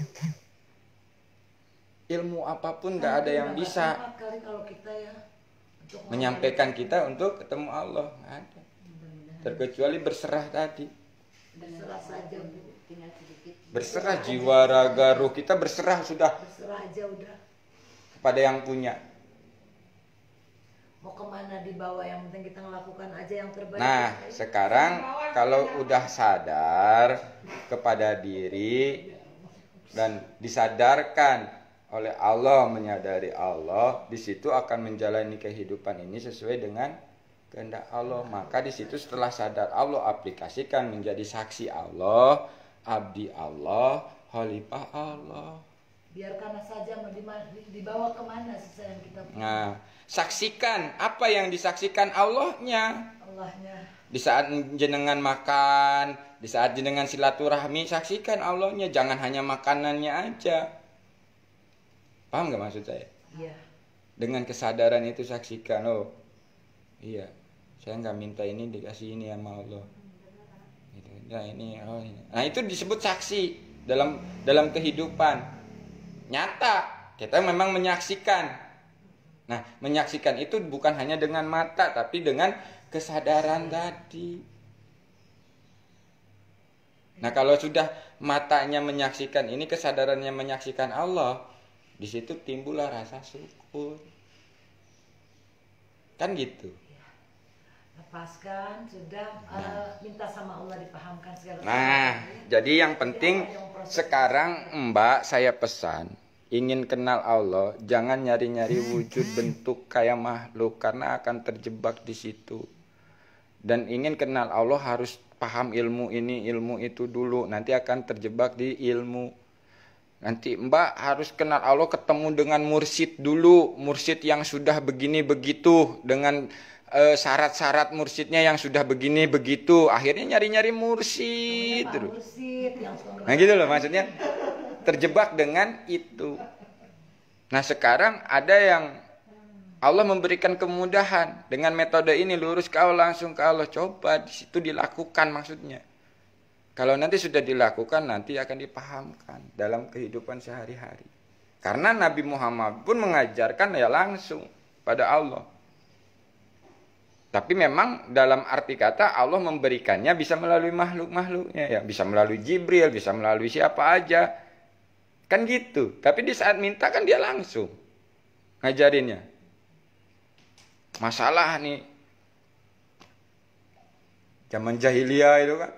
Ilmu apapun gak ada yang bisa menyampaikan kita untuk ketemu Allah. Gak ada. Terkecuali berserah tadi. Berserah saja, Bu. Tinggal sedikit. Berserah jiwa, raga, ruh kita berserah sudah. Berserah aja udah. Kepada yang punya. Mau kemana dibawa, yang penting kita melakukan aja yang terbaik. Nah, sekarang kalau udah sadar kepada diri dan disadarkan oleh Allah, menyadari Allah, di situ akan menjalani kehidupan ini sesuai dengan kehendak Allah. Maka di situ setelah sadar Allah, aplikasikan menjadi saksi Allah, abdi Allah, khalifah Allah. Biarkan saja mau dibawa kemana sesuai yang kita punya. Nah, saksikan apa yang disaksikan Allahnya. Allahnya. Di saat jenengan makan, di saat jenengan silaturahmi, saksikan Allahnya. Jangan hanya makanannya aja. Paham gak maksud saya? Iya. Dengan kesadaran itu saksikan, iya, saya nggak minta ini dikasih ini sama Allah. Gitu. Nah ini, ini. Nah itu disebut saksi dalam kehidupan nyata. Kita memang menyaksikan. Nah menyaksikan itu bukan hanya dengan mata, tapi dengan kesadaran tadi. Nah kalau sudah matanya menyaksikan ini, kesadarannya menyaksikan Allah, di situ timbullah rasa syukur. Kan gitu. Lepaskan, sudah minta sama Allah dipahamkan segala sesuatu. Nah, jadi yang penting sekarang Mbak saya pesan, ingin kenal Allah, jangan nyari-nyari wujud bentuk kayak makhluk karena akan terjebak di situ. Dan ingin kenal Allah harus paham ilmu ini, ilmu itu dulu, nanti akan terjebak di ilmu. Nanti Mbak harus kenal Allah, ketemu dengan mursyid dulu, mursyid yang sudah begini begitu, dengan syarat-syarat mursyidnya yang sudah begini begitu, akhirnya nyari-nyari mursyid terus. Nah gitu loh maksudnya, terjebak dengan itu. Nah sekarang ada yang Allah memberikan kemudahan dengan metode ini, lurus ke Allah, langsung ke Allah. Coba di situ dilakukan maksudnya. Kalau nanti sudah dilakukan, nanti akan dipahamkan dalam kehidupan sehari-hari. Karena Nabi Muhammad pun mengajarkan ya langsung pada Allah. Tapi memang dalam arti kata Allah memberikannya bisa melalui makhluk-makhluknya. Ya, bisa melalui Jibril, bisa melalui siapa aja. Kan gitu. Tapi di saat minta kan dia langsung ngajarinnya. Masalah nih zaman jahiliyah itu kan,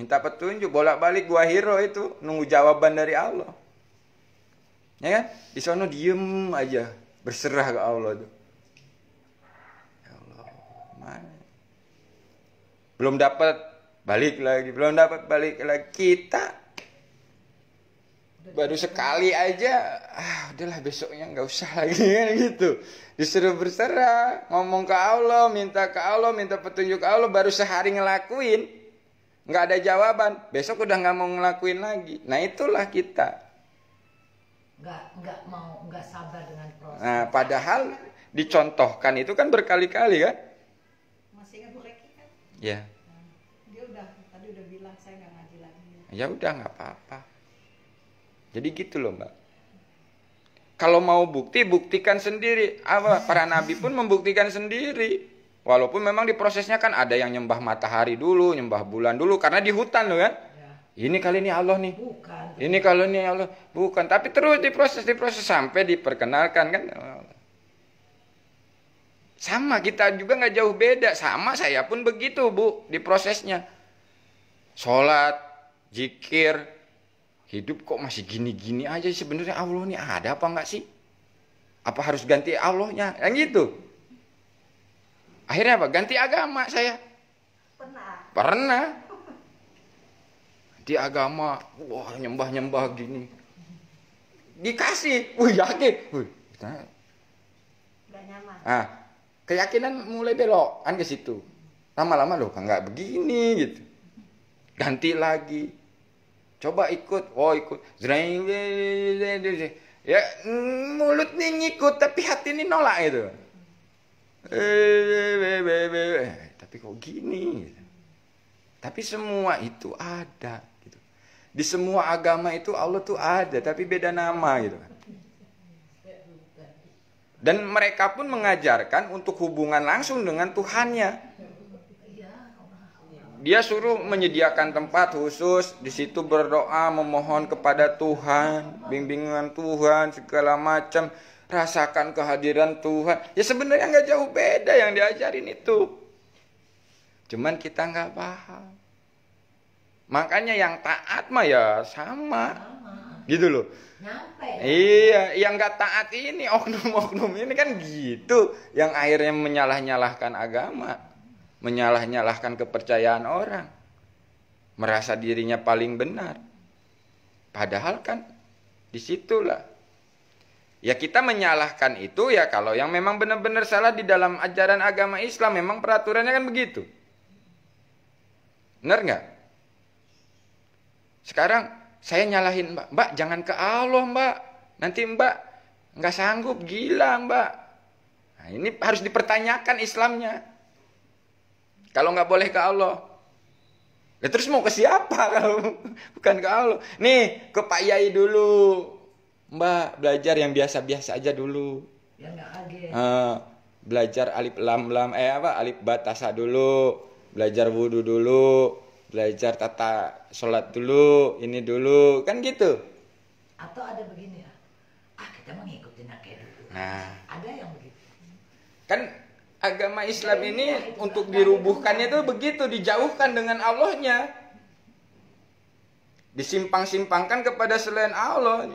minta petunjuk bolak-balik gua hiro itu nunggu jawaban dari Allah. Ya kan? Di sono diem aja, berserah ke Allah tuh. Ya Allah, mana? Belum dapat, balik lagi, belum dapat, balik lagi. Kita baru sekali aja, udahlah besoknya nggak usah lagi kan gitu. Disuruh berserah, ngomong ke Allah, minta petunjuk ke Allah, baru sehari ngelakuin, nggak ada jawaban, besok udah nggak mau ngelakuin lagi. Nah itulah kita. Nggak sabar dengan proses. Nah padahal dicontohkan itu kan berkali-kali kan? Masih ingat Bu Reki kan? Ya. Dia tadi udah bilang saya nggak ngaji lagi. Ya udah nggak apa-apa. Jadi gitu loh Mbak. Kalau mau bukti, buktikan sendiri. Para nabi pun membuktikan sendiri. Walaupun memang di prosesnya kan ada yang nyembah matahari dulu, nyembah bulan dulu. Karena di hutan loh kan. Ya. Ini kali ini Allah nih. Bukan. Ini kalau ini Allah. Bukan. Tapi terus diproses sampai diperkenalkan kan. Sama kita juga nggak jauh beda. Sama saya pun begitu Bu. Di prosesnya. Sholat, zikir. Hidup kok masih gini-gini aja sebenarnya. Allah nih ada apa enggak sih? Apa harus ganti Allahnya? Yang gitu. Akhirnya apa? Ganti agama saya. Pernah. Di agama, wah nyembah-nyembah gini. Dikasih, yakin. Gak nyaman. Keyakinan mulai belok kan ke situ. Lama-lama loh enggak begini gitu. Ganti lagi. Coba ikut, ikut. Ya mulut nih ngikut tapi hati ini nolak gitu. Tapi kok gini? Tapi semua itu ada gitu. Di semua agama itu Allah tuh ada tapi beda nama gitu. Dan mereka pun mengajarkan untuk hubungan langsung dengan Tuhannya. Dia suruh menyediakan tempat khusus, di situ berdoa, memohon kepada Tuhan, bimbingan Tuhan, segala macam, rasakan kehadiran Tuhan. Ya sebenarnya nggak jauh beda yang diajarin itu. Cuman kita nggak paham. Makanya yang taat mah ya sama. Gitu loh. Nyampe. Iya, yang nggak taat ini oknum-oknum ini kan gitu, yang akhirnya menyalah-nyalahkan agama. Menyalah-nyalahkan kepercayaan orang. Merasa dirinya paling benar. Padahal kan disitulah. Ya kita menyalahkan itu ya kalau yang memang benar-benar salah di dalam ajaran agama Islam. Memang peraturannya kan begitu. Benar nggak? Sekarang saya nyalahin Mbak, jangan ke Allah Mbak. Nanti Mbak nggak sanggup, gila Mbak. Nah, ini harus dipertanyakan Islamnya. Kalau nggak boleh ke Allah, ya terus mau ke siapa kalau bukan ke Allah? Nih ke Pak Yai dulu, Mbak belajar yang biasa-biasa aja dulu. Ya nggak kaget. Belajar alif lam lam, alif ba tasa dulu, belajar wudhu dulu, belajar tata sholat dulu, ini dulu, kan gitu. Atau ada begini ya, kita mau ngikutin kayak dulu. Nah, ada yang begitu. Kan agama Islam ini untuk dirubuhkannya itu begitu, dijauhkan dengan Allahnya. Disimpang-simpangkan kepada selain Allah.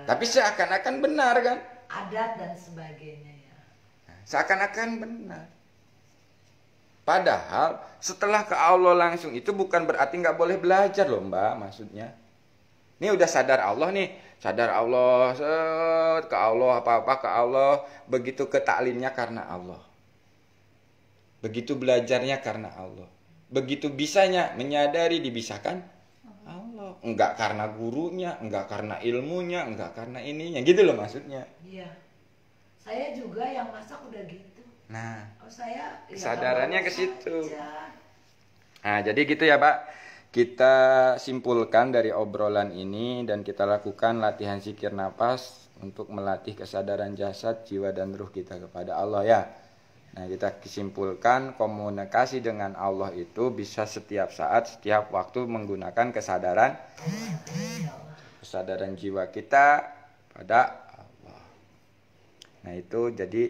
Tapi seakan-akan benar kan? Adat dan sebagainya ya. Seakan-akan benar. Padahal setelah ke Allah langsung itu bukan berarti nggak boleh belajar loh Mbak, maksudnya. Ini udah sadar Allah nih, sadar Allah, ke Allah, apa-apa ke Allah, begitu ke taklimnya karena Allah. Begitu belajarnya karena Allah. Begitu bisanya menyadari dibisahkan Allah. Enggak karena gurunya, enggak karena ilmunya, enggak karena ininya, gitu loh maksudnya. Iya. Saya juga yang masak udah gitu. Nah, saya kesadarannya ke situ. Nah, jadi gitu ya Pak. Kita simpulkan dari obrolan ini dan kita lakukan latihan zikir nafas untuk melatih kesadaran jasad, jiwa dan ruh kita kepada Allah ya. Nah, kita simpulkan komunikasi dengan Allah itu bisa setiap saat, setiap waktu menggunakan kesadaran kesadaran jiwa kita pada Allah. Nah itu jadi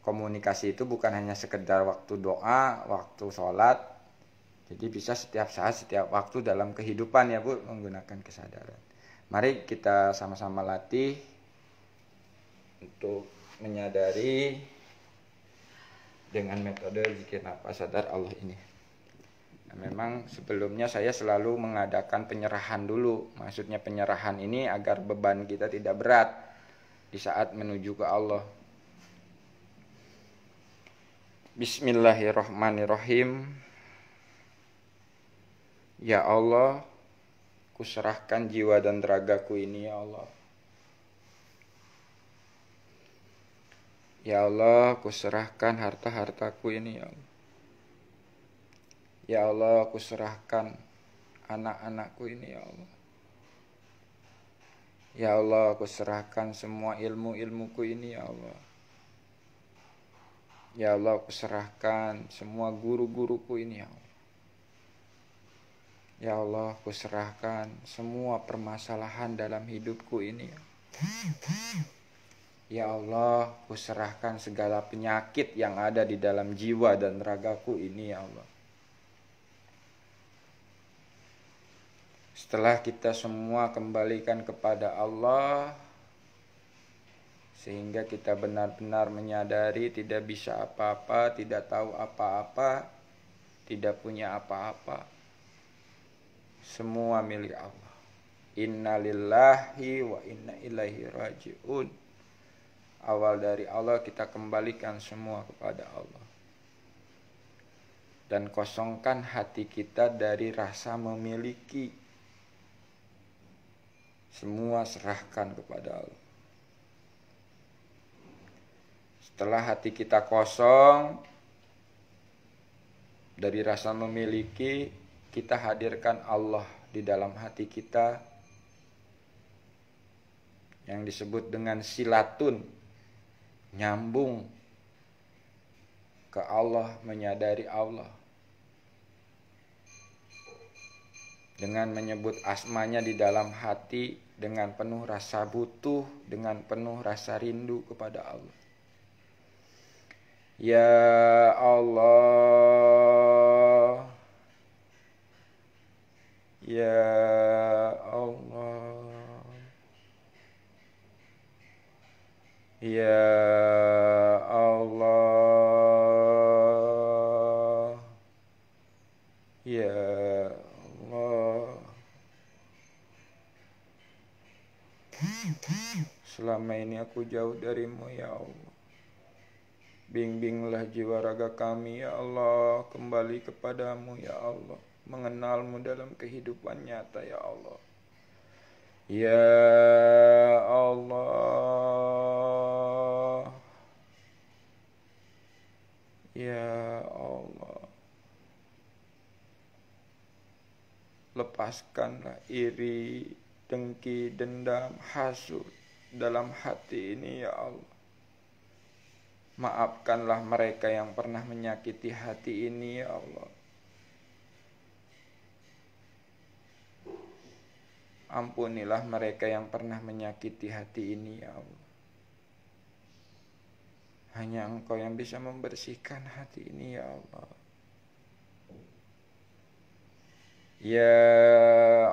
komunikasi itu bukan hanya sekedar waktu doa, waktu sholat. Jadi bisa setiap saat, setiap waktu dalam kehidupan ya Bu, menggunakan kesadaran. Mari kita sama-sama latih untuk menyadari dengan metode zikir nafas sadar Allah ini. Nah, memang sebelumnya saya selalu mengadakan penyerahan dulu. Maksudnya penyerahan ini agar beban kita tidak berat di saat menuju ke Allah. Bismillahirrahmanirrahim. Ya Allah, kuserahkan jiwa dan ragaku ini ya Allah. Ya Allah, kuserahkan harta-hartaku ini ya Allah. Ya Allah, kuserahkan anak-anakku ini ya Allah. Ya Allah, kuserahkan semua ilmu-ilmuku ini ya Allah. Ya Allah, kuserahkan semua guru-guruku ini ya Allah. Ya Allah, kuserahkan semua permasalahan dalam hidupku ini ya. Ya Allah, kuserahkan segala penyakit yang ada di dalam jiwa dan ragaku ini ya Allah. Setelah kita semua kembalikan kepada Allah, sehingga kita benar-benar menyadari tidak bisa apa-apa, tidak tahu apa-apa, tidak punya apa-apa. Semua milik Allah. Inna lillahi wa inna ilaihi raji'un. Awal dari Allah, kita kembalikan semua kepada Allah. Dan kosongkan hati kita dari rasa memiliki. Semua serahkan kepada Allah. Setelah hati kita kosong dari rasa memiliki, kita hadirkan Allah di dalam hati kita yang disebut dengan silatun, nyambung ke Allah, menyadari Allah dengan menyebut asmanya di dalam hati dengan penuh rasa butuh, dengan penuh rasa rindu kepada Allah. Ya Allah, ya Allah, ya Allah, ya Allah. Selama ini aku jauh darimu ya Allah. Bimbinglah jiwa raga kami ya Allah, kembali kepadamu ya Allah, mengenalmu dalam kehidupan nyata ya Allah. Ya Allah, ya Allah, lepaskanlah iri, dengki, dendam, hasud dalam hati ini ya Allah. Maafkanlah mereka yang pernah menyakiti hati ini ya Allah. Ampunilah mereka yang pernah menyakiti hati ini ya Allah. Hanya Engkau yang bisa membersihkan hati ini ya Allah. Ya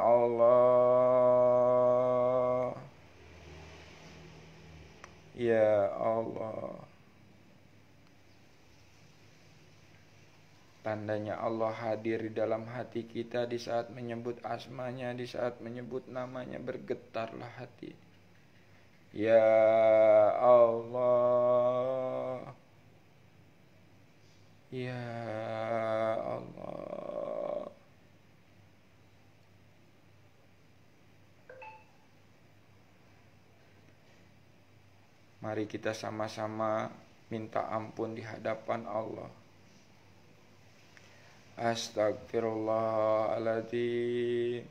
Allah, ya Allah. Tandanya Allah hadir di dalam hati kita di saat menyebut asmanya, di saat menyebut namanya, bergetarlah hati. Ya Allah, ya Allah. Mari kita sama-sama minta ampun di hadapan Allah. Astagfirullahaladzim,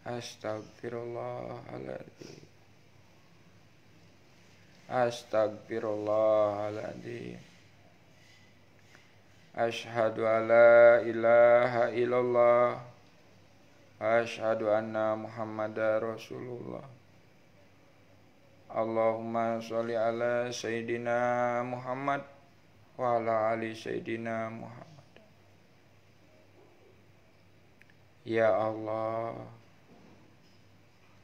astagfirullahaladzim, astagfirullahaladzim. Asyhadu alla ilaha illallah Asyhadu anna Muhammadar Rasulullah. Allahumma sholli ala Sayyidina Muhammad wa ala ali Sayyidina Muhammad. Ya Allah,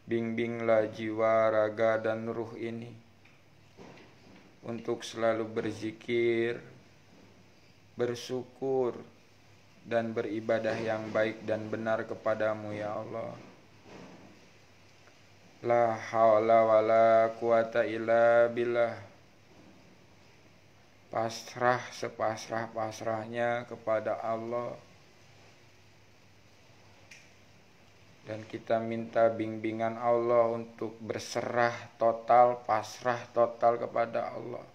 bimbinglah jiwa, raga, dan ruh ini untuk selalu berzikir, bersyukur, dan beribadah yang baik dan benar kepadamu ya Allah. La haula wa la quwata illa billah. Pasrah sepasrah-pasrahnya kepada Allah. Dan kita minta bimbingan Allah untuk berserah total, pasrah total kepada Allah.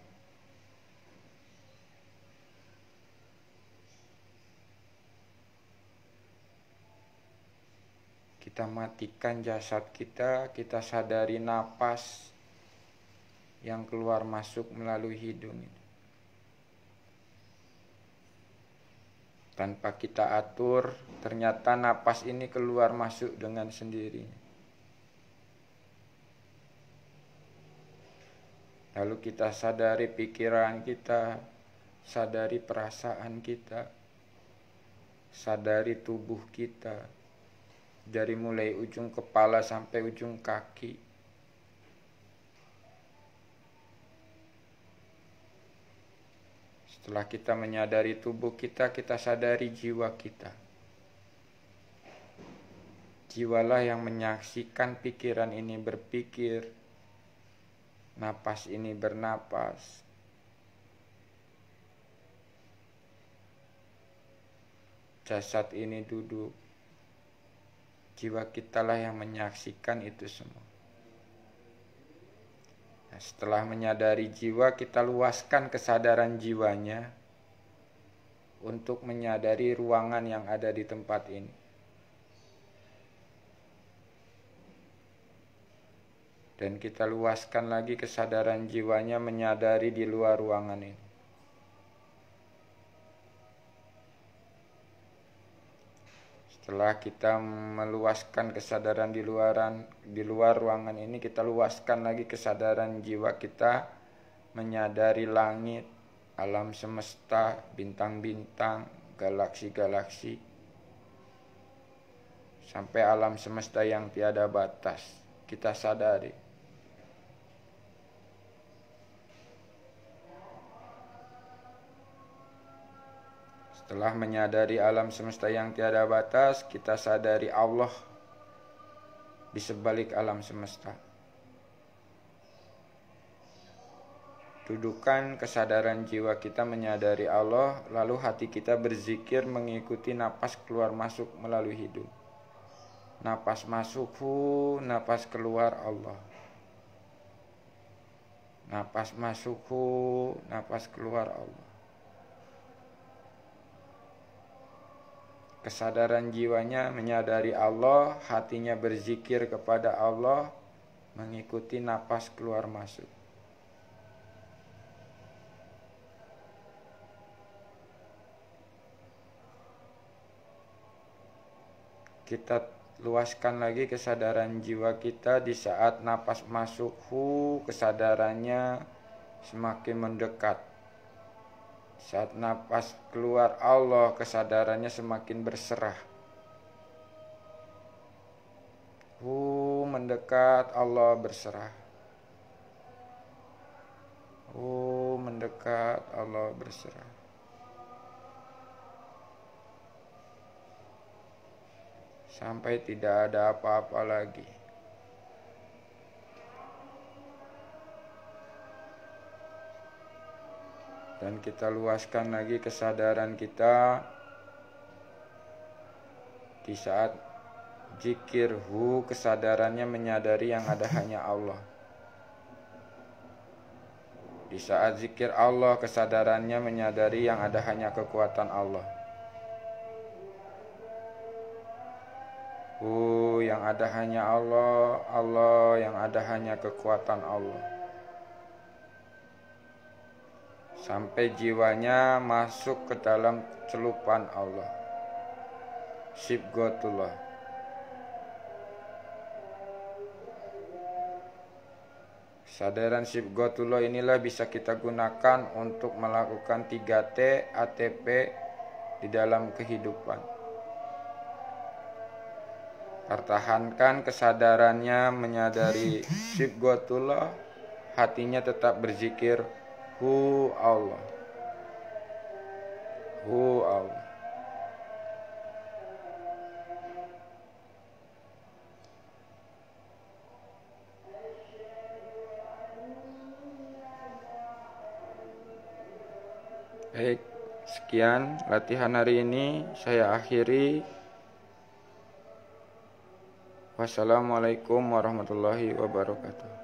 Kita matikan jasad kita sadari napas yang keluar masuk melalui hidung ini. Tanpa kita atur, ternyata napas ini keluar masuk dengan sendirinya. Lalu kita sadari pikiran kita, sadari perasaan kita, sadari tubuh kita. Dari mulai ujung kepala sampai ujung kaki. Setelah kita menyadari tubuh kita, kita sadari jiwa kita. Jiwalah yang menyaksikan pikiran ini berpikir, napas ini bernapas. Jasad ini duduk. Jiwa kitalah yang menyaksikan itu semua. Nah, setelah menyadari jiwa, kita luaskan kesadaran jiwanya untuk menyadari ruangan yang ada di tempat ini. Dan kita luaskan lagi kesadaran jiwanya menyadari di luar ruangan ini. Setelah kita meluaskan kesadaran di luar ruangan ini, kita luaskan lagi kesadaran jiwa kita menyadari langit, alam semesta, bintang-bintang, galaksi-galaksi, sampai alam semesta yang tiada batas. Kita sadari. Setelah menyadari alam semesta yang tiada batas, kita sadari Allah di sebalik alam semesta. Dudukan kesadaran jiwa kita menyadari Allah, lalu hati kita berzikir mengikuti napas keluar masuk melalui hidung. Napas masuk hu, napas keluar Allah. Napas masuk hu, napas keluar Allah. Kesadaran jiwanya menyadari Allah, hatinya berzikir kepada Allah, mengikuti napas keluar masuk. Kita luaskan lagi kesadaran jiwa kita di saat napas masuk hu, kesadarannya semakin mendekat. Saat napas keluar Allah, kesadarannya semakin berserah. Hu mendekat, Allah berserah. Hu mendekat, Allah berserah. Sampai tidak ada apa-apa lagi. Dan kita luaskan lagi kesadaran kita di saat zikir hu, kesadarannya menyadari yang ada hanya Allah. Di saat zikir Allah, kesadarannya menyadari yang ada hanya kekuatan Allah. Yang ada hanya Allah, Allah yang ada hanya kekuatan Allah. Sampai jiwanya masuk ke dalam celupan Allah, Sibghatullah. Kesadaran Sibghatullah inilah bisa kita gunakan untuk melakukan 3T ATP di dalam kehidupan. Pertahankan kesadarannya menyadari Sibghatullah, hatinya tetap berzikir Hu Allah. Hu Allah. Baik, sekian latihan hari ini saya akhiri. Wassalamualaikum warahmatullahi wabarakatuh.